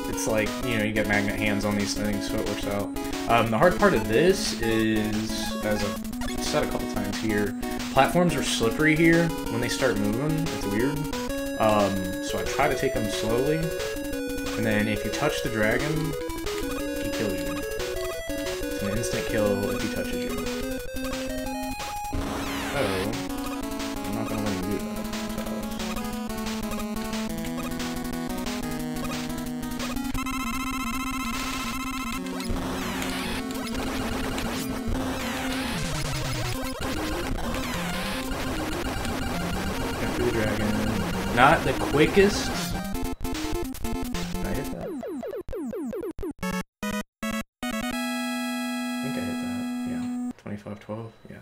It's like, you know, you get magnet hands on these things, so it works out. The hard part of this is, as I've said a couple times here, platforms are slippery here when they start moving. It's weird. So I try to take them slowly, and then if you touch the dragon, he kills you. It's an instant kill if he touches you. So, I'm not gonna let him do that. The dragon. Not the quickest. Did I hit that? I think I hit that. Yeah. 25-12. Yeah.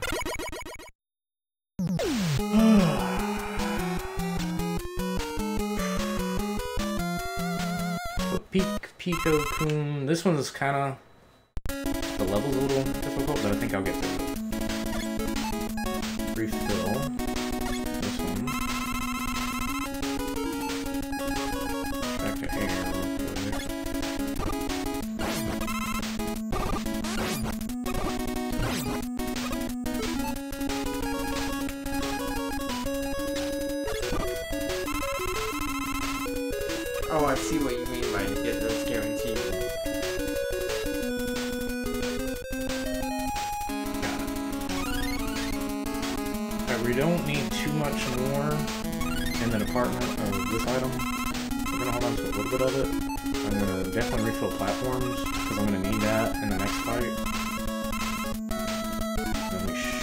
Pico-kun. This one's kind of. The level's a little difficult, but I think I'll get through it. Refill. This one. Back to air real quick. Oh, I see what you mean by you get those guaranteed. We don't need too much more in the department of this item. We're gonna hold on to a little bit of it. I'm gonna definitely refill platforms, because I'm gonna need that in the next fight. Then we should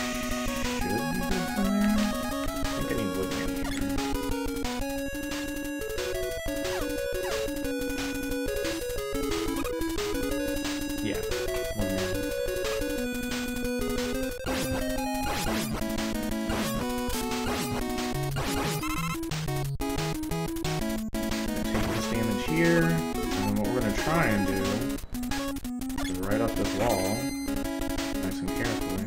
be good from there. I think I need wood in here. Yeah, one more. Here, and what we're going to try and do is right up this wall, nice and carefully.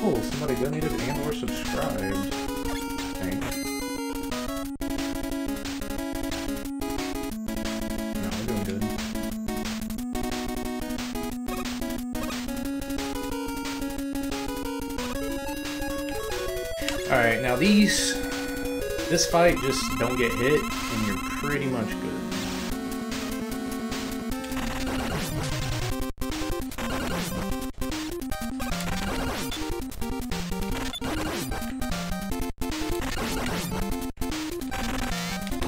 Oh, somebody donated and or subscribed. Thanks. No, we're doing good. Alright, now this fight, just don't get hit, and you're pretty much good.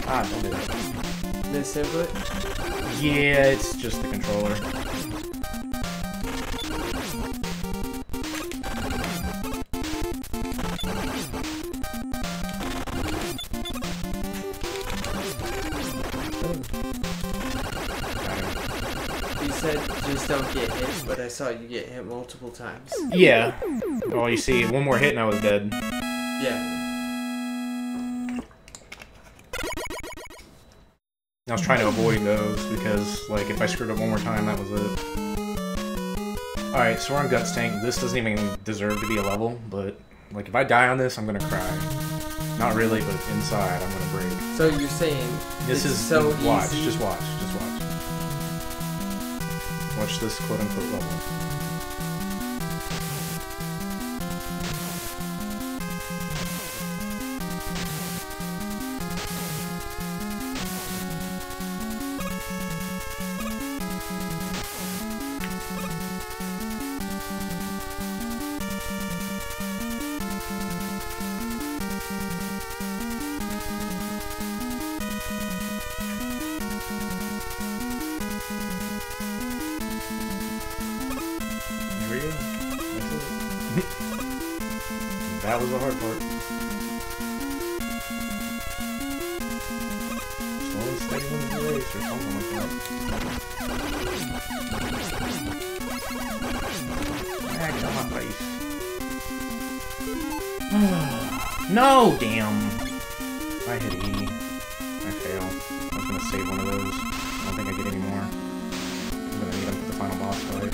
Ah, don't do that. This input? Yeah, it's just the controller. You said just don't get hit, but I saw you get hit multiple times. Yeah. Well, you see, one more hit and I was dead. Yeah. I was trying to avoid those because, like, if I screwed up one more time, that was it. Alright, so we're on Guts Tank. This doesn't even deserve to be a level, but, like, if I die on this, I'm gonna cry. Not really, but inside, I'm gonna break. So you're saying this is so watch, easy? just watch, just watch. Watch this quote-unquote level. That was the hard part. Slow and steady wins the race, or something like that. Ah, get out of my face. No, damn. I hit E. I fail. I was gonna save one of those. I don't think I get any more. I'm gonna need them for the final boss fight.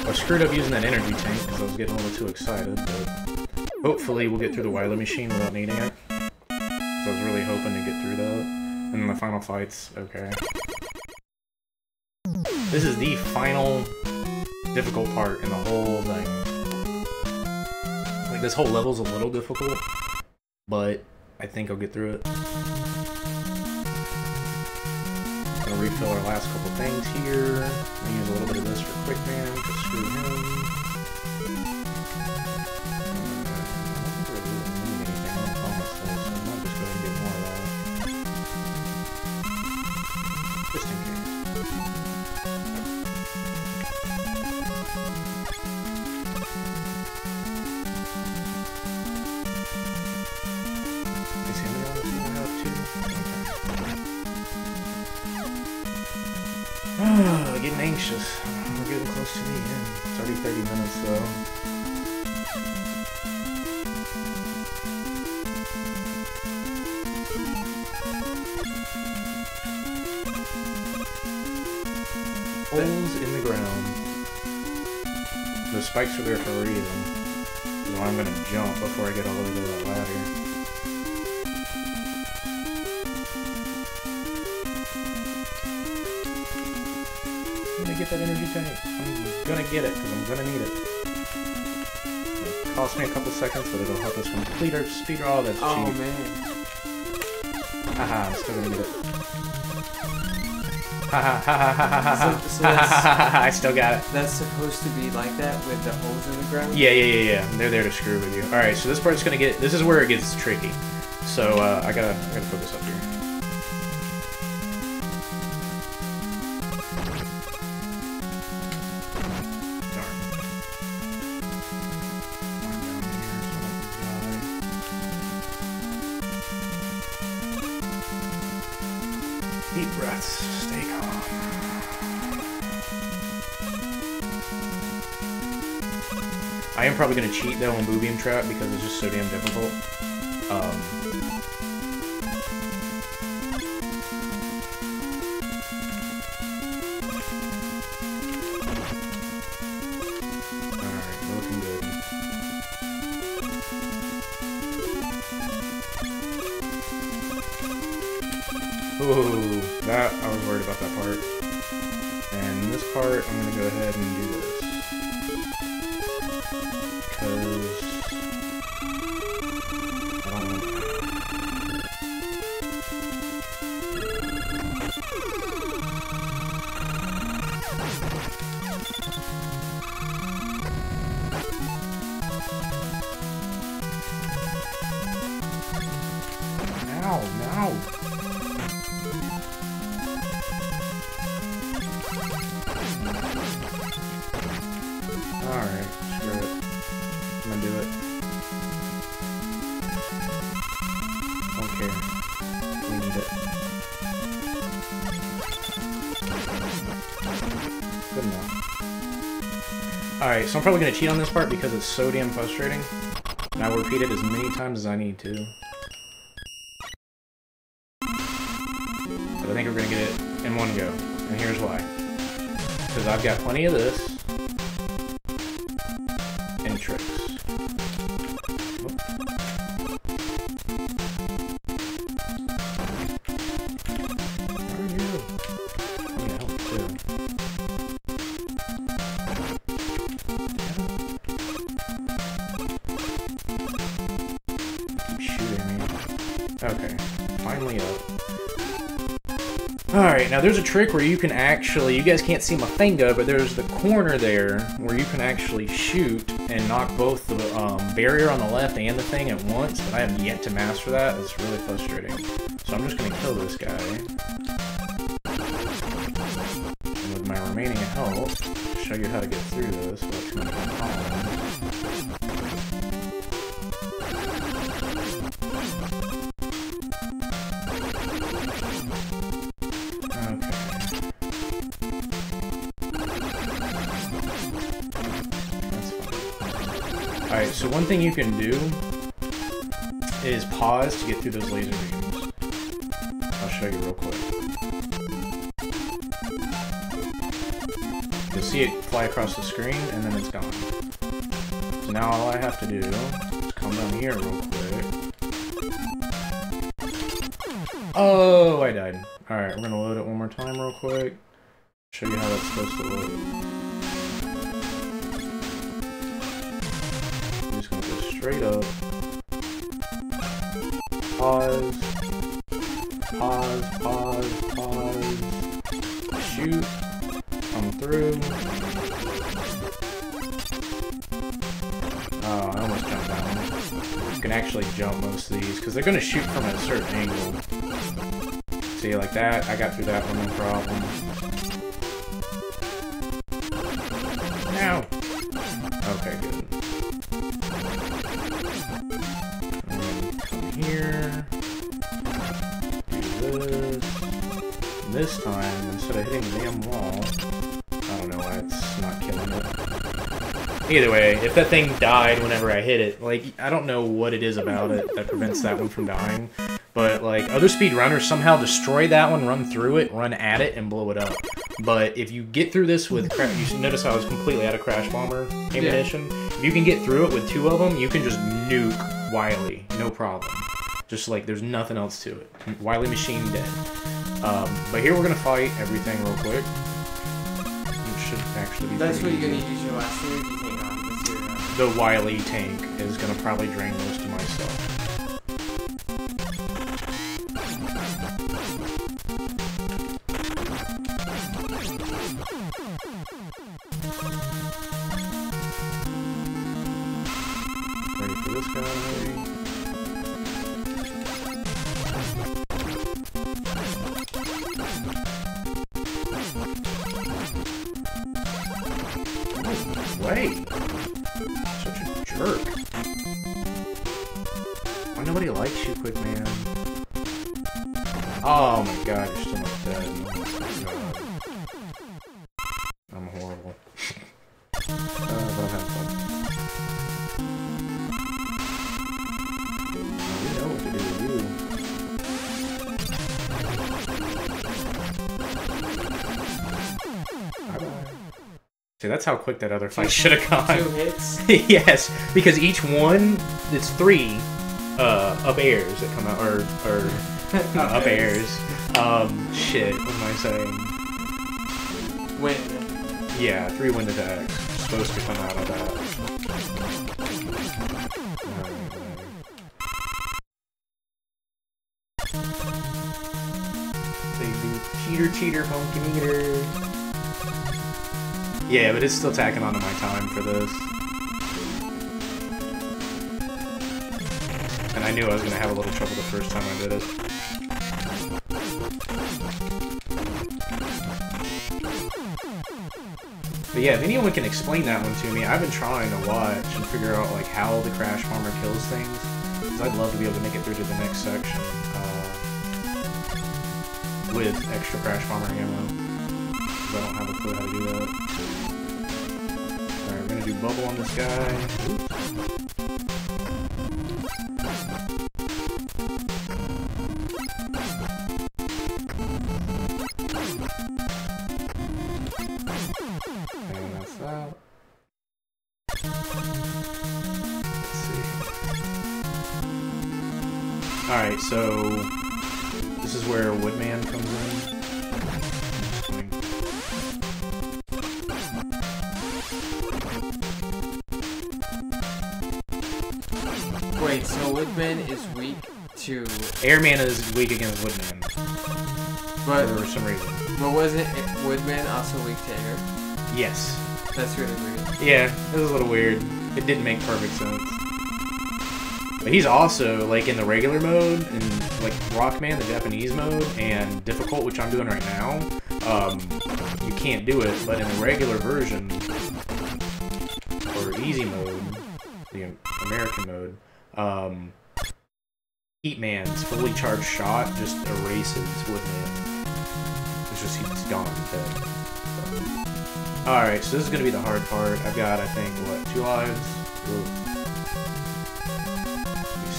I screwed up using that energy tank because I was getting a little too excited, but hopefully we'll get through the Wily machine without needing it. So I was really hoping to get through that. And then the final fight's okay. This is the final difficult part in the whole thing. Like, this whole level's a little difficult, but I think I'll get through it. Gonna refill our last couple things here. I'll use a little bit of this for Quick Man, because screw him. I don't think we're really doing anything else, honestly, so I might just go ahead and get more of that. Just in case. Is he the only one we have too? Okay. Getting anxious. We're getting close to the end. It's already 30 minutes though. Holes in the ground. The spikes are there for a reason. So I'm gonna jump before I get all the way to that ladder. I'm gonna get that energy tank. I'm gonna get it because I'm gonna need it. It'll cost me a couple seconds, but it'll help us complete our speedrun. Oh, that's cheap. Oh man. Haha, I'm still gonna get it. Haha, ha ha ha ha ha ha. I still got it. That's supposed to be like that with the holes in the ground? Yeah. They're there to screw with you. Alright, so this part's gonna get... This is where it gets tricky. So, I gotta put this up here. Darn. Deep breaths. Stay calm. I am probably going to cheat though on Boobium Trap because it's just so damn difficult. Alright, we're looking good. Ooh, that, I was worried about that part. And this part, I'm going to go ahead and do this. Because I don't know. Ow, no. Alright, screw it. I'm gonna do it. Don't care. We need it. Good enough. Alright, so I'm probably gonna cheat on this part because it's so damn frustrating. And I will repeat it as many times as I need to. But I think we're gonna get it in one go. And here's why. Because I've got plenty of this. And tricks. Whoop. Where are you? I need help too. Keep shooting me. Okay, finally up. Alright, now there's a trick where you can actually, you guys can't see my finger, but there's the corner there where you can actually shoot and knock both the barrier on the left and the thing at once, but I have yet to master that. It's really frustrating. So I'm just going to kill this guy. And with my remaining health, show you how to get through this. Alright, so one thing you can do is pause to get through those laser beams. I'll show you real quick. You'll see it fly across the screen, and then it's gone. So now all I have to do is come down here real quick. Oh, I died. Alright, we're gonna load it one more time real quick. Show you how that's supposed to load. I'm just gonna go straight up. Pause. Pause, pause, pause. Shoot. Come through. Oh, I almost jumped down. You can actually jump most of these, because they're going to shoot from a certain angle. See, like that, I got through that one, no problem. Ow! Okay, good. And then come here. Do this. And this time, instead of hitting the damn wall, I don't know why it's not killing it. Either way, if that thing died whenever I hit it, like, I don't know what it is about it that prevents that one from dying, but, like, other speedrunners somehow destroy that one, run through it, run at it, and blow it up. But if you get through this with, you notice how I was completely out of Crash Bomber ammunition? Yeah. If you can get through it with 2 of them, you can just nuke Wily, no problem. Just, like, there's nothing else to it. Wily machine dead. But here we're gonna fight everything real quick. Should actually be. That's what you're gonna use your last energy tank on. The Wily tank is gonna probably drain most of my stuff. Ready for this guy. Wait, such a jerk. Why nobody likes you, Quick Man? Oh my god, you're still not dead. Oh my god. I'm horrible. But I'm having fun. We know what to do with you. Bye-bye. See, that's how quick that other fight should have gone. 2 hits? Yes, because each one, it's 3 up airs that come out, or up airs. Shit, what am I saying? Wind. Yeah, 3 wind attacks supposed to come out of that. They do cheater, funky meter. Yeah, but it's still tacking onto my time for this. And I knew I was going to have a little trouble the first time I did it. But yeah, if anyone can explain that one to me, I've been trying to watch and figure out like how the Crash Bomber kills things. Because I'd love to be able to make it through to the next section with extra Crash Bomber ammo. I don't have a clue how to do that. Alright, we're gonna do bubble on this guy. And that's that. Let's see. Alright, so this is where Woodman comes in. Wait, so Woodman is weak to... Airman is weak against Woodman. But for some reason. But wasn't Woodman also weak to air? Yes. That's really weird. Yeah, it was a little weird. It didn't make perfect sense. But he's also, like, in the regular mode, in, like, Rockman, the Japanese mode, and difficult, which I'm doing right now, you can't do it, but in the regular version, or easy mode, the American mode, Heatman's fully charged shot just erases Woodman. It's just, he's gone, dead. So. Alright, so this is going to be the hard part. I've got, I think, what, 2 lives? Ooh.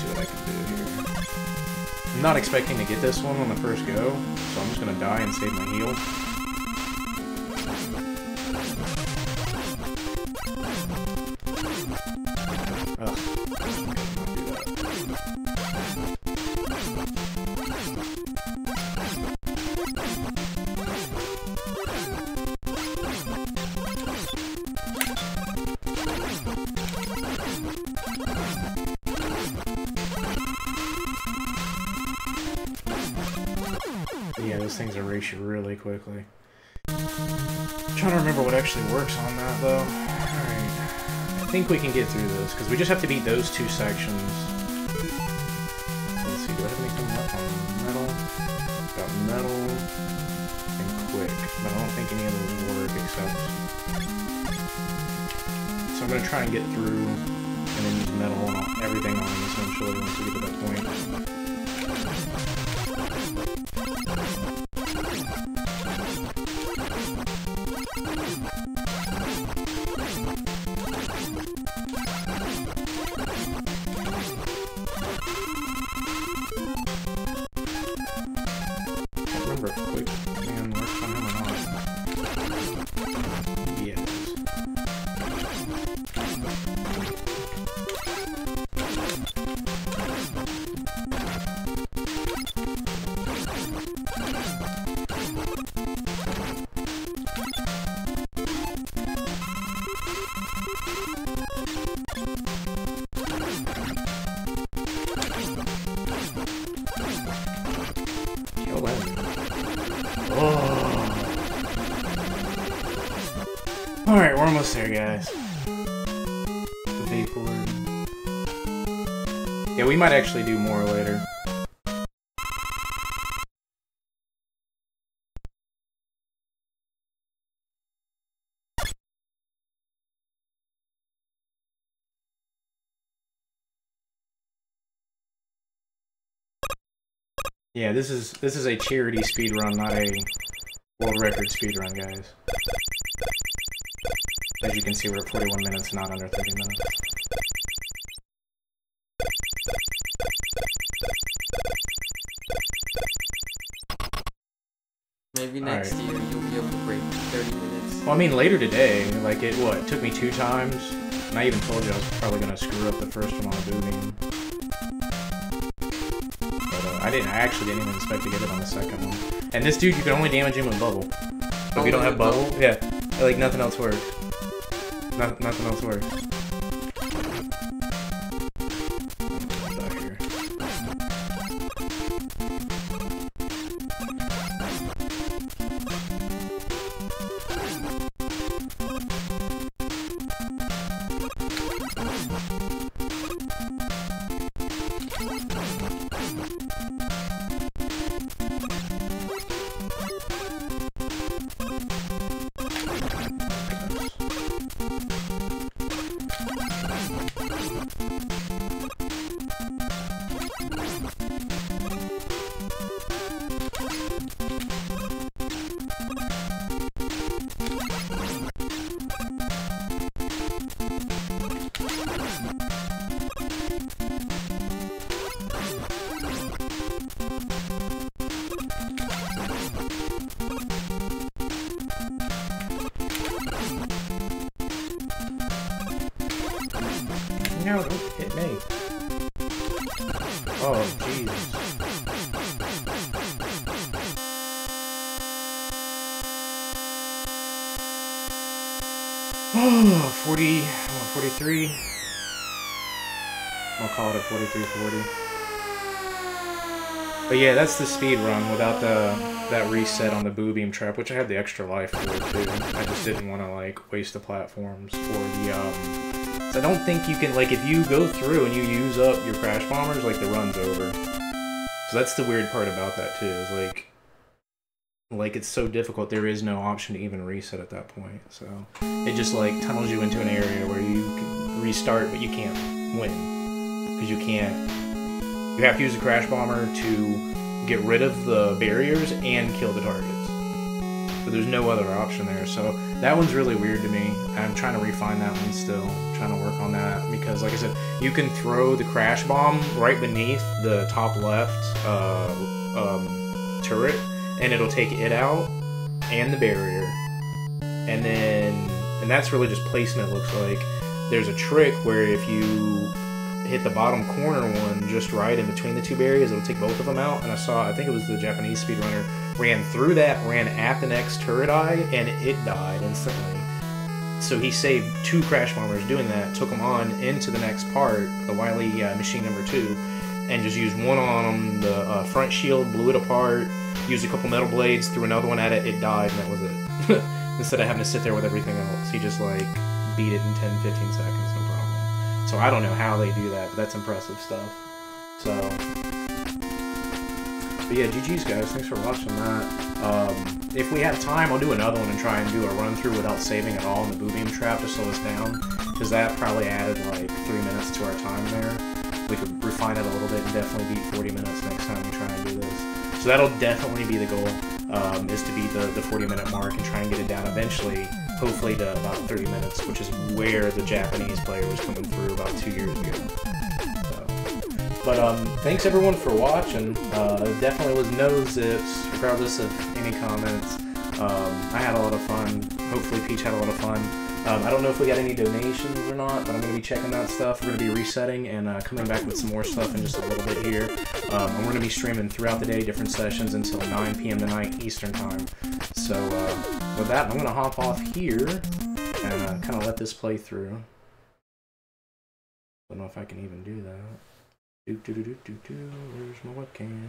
What I can do here. I'm not expecting to get this one on the first go, so I'm just gonna die and save my heal. things erase you really quickly. I'm trying to remember what actually works on that, though. Alright. I think we can get through this, because we just have to beat those two sections. Let's see, do I have anything left on metal? Got metal and quick, but I don't think any of those work except... So I'm going to try and get through and then use metal on everything on them essentially once we get to that point. I can't remember if quick man works on him or not. Yes. Kill him. Oh. Alright, we're almost there, guys. The vapor. Yeah, we might actually do more later. Yeah, this is a charity speedrun, not a world record speedrun, guys. As you can see, we're at 41 minutes, not under 30 minutes. Maybe next year you'll be able to break 30 minutes. Well, I mean, later today, like, it took me 2 times, and I even told you I was probably gonna screw up the first one on the booming. I actually didn't even expect to get it on the second one. And this dude, you can only damage him with bubble. So if you don't have bubble, yeah, like nothing else works. Nothing else works. Back here. No, don't hit me. Oh, Jesus. Oh, 43. I'll call it a 43-40. But yeah, that's the speed run without that reset on the boo beam trap, which I had the extra life for too. I just didn't want to like waste the platforms for the So I don't think you can, like, if you go through and you use up your crash bombers, like, the run's over. So that's the weird part about that too, is like it's so difficult, there is no option to even reset at that point. So it just like tunnels you into an area where you can restart, but you can't win. Because you have to use a crash bomber to get rid of the barriers and kill the targets. So there's no other option there. So that one's really weird to me. I'm trying to refine that one still. I'm trying to work on that because, like I said, you can throw the crash bomb right beneath the top left turret, and it'll take it out and the barrier. And that's really just placement, looks like. There's a trick where if you hit the bottom corner one just right in between the two barriers, it'll take both of them out. And I think it was the Japanese speedrunner ran through that, ran at the next turret eye, and it died instantly. So he saved 2 crash bombers doing that, took them on into the next part, the Wily machine number 2, and just used one on them. The front shield blew it apart, used a couple metal blades, threw another one at it, it died, and that was it. Instead of having to sit there with everything else, he just like beat it in 10, 15 seconds, no problem. So I don't know how they do that, but that's impressive stuff. So, but yeah, GG's guys, thanks for watching that. If we have time, I'll do another one and try and do a run through without saving at all in the boo-beam trap to slow us down, because that probably added like 3 minutes to our time there. We could refine it a little bit and definitely beat 40 minutes next time we try and do this. So that'll definitely be the goal, is to beat the 40-minute mark and try and get it down eventually, hopefully to about 30 minutes, which is where the Japanese player was coming through about 2 years ago. So, but thanks everyone for watching. Definitely was no zips, regardless of any comments. I had a lot of fun. Hopefully Peach had a lot of fun. I don't know if we got any donations or not, but I'm going to be checking that stuff. We're going to be resetting and coming back with some more stuff in just a little bit here. And we're going to be streaming throughout the day, different sessions until 9 p.m. tonight Eastern Time. So with that, I'm going to hop off here and kind of let this play through. Don't know if I can even do that. Where's my webcam?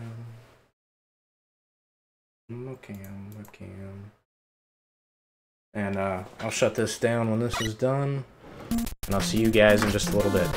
Webcam. And I'll shut this down when this is done, and I'll see you guys in just a little bit.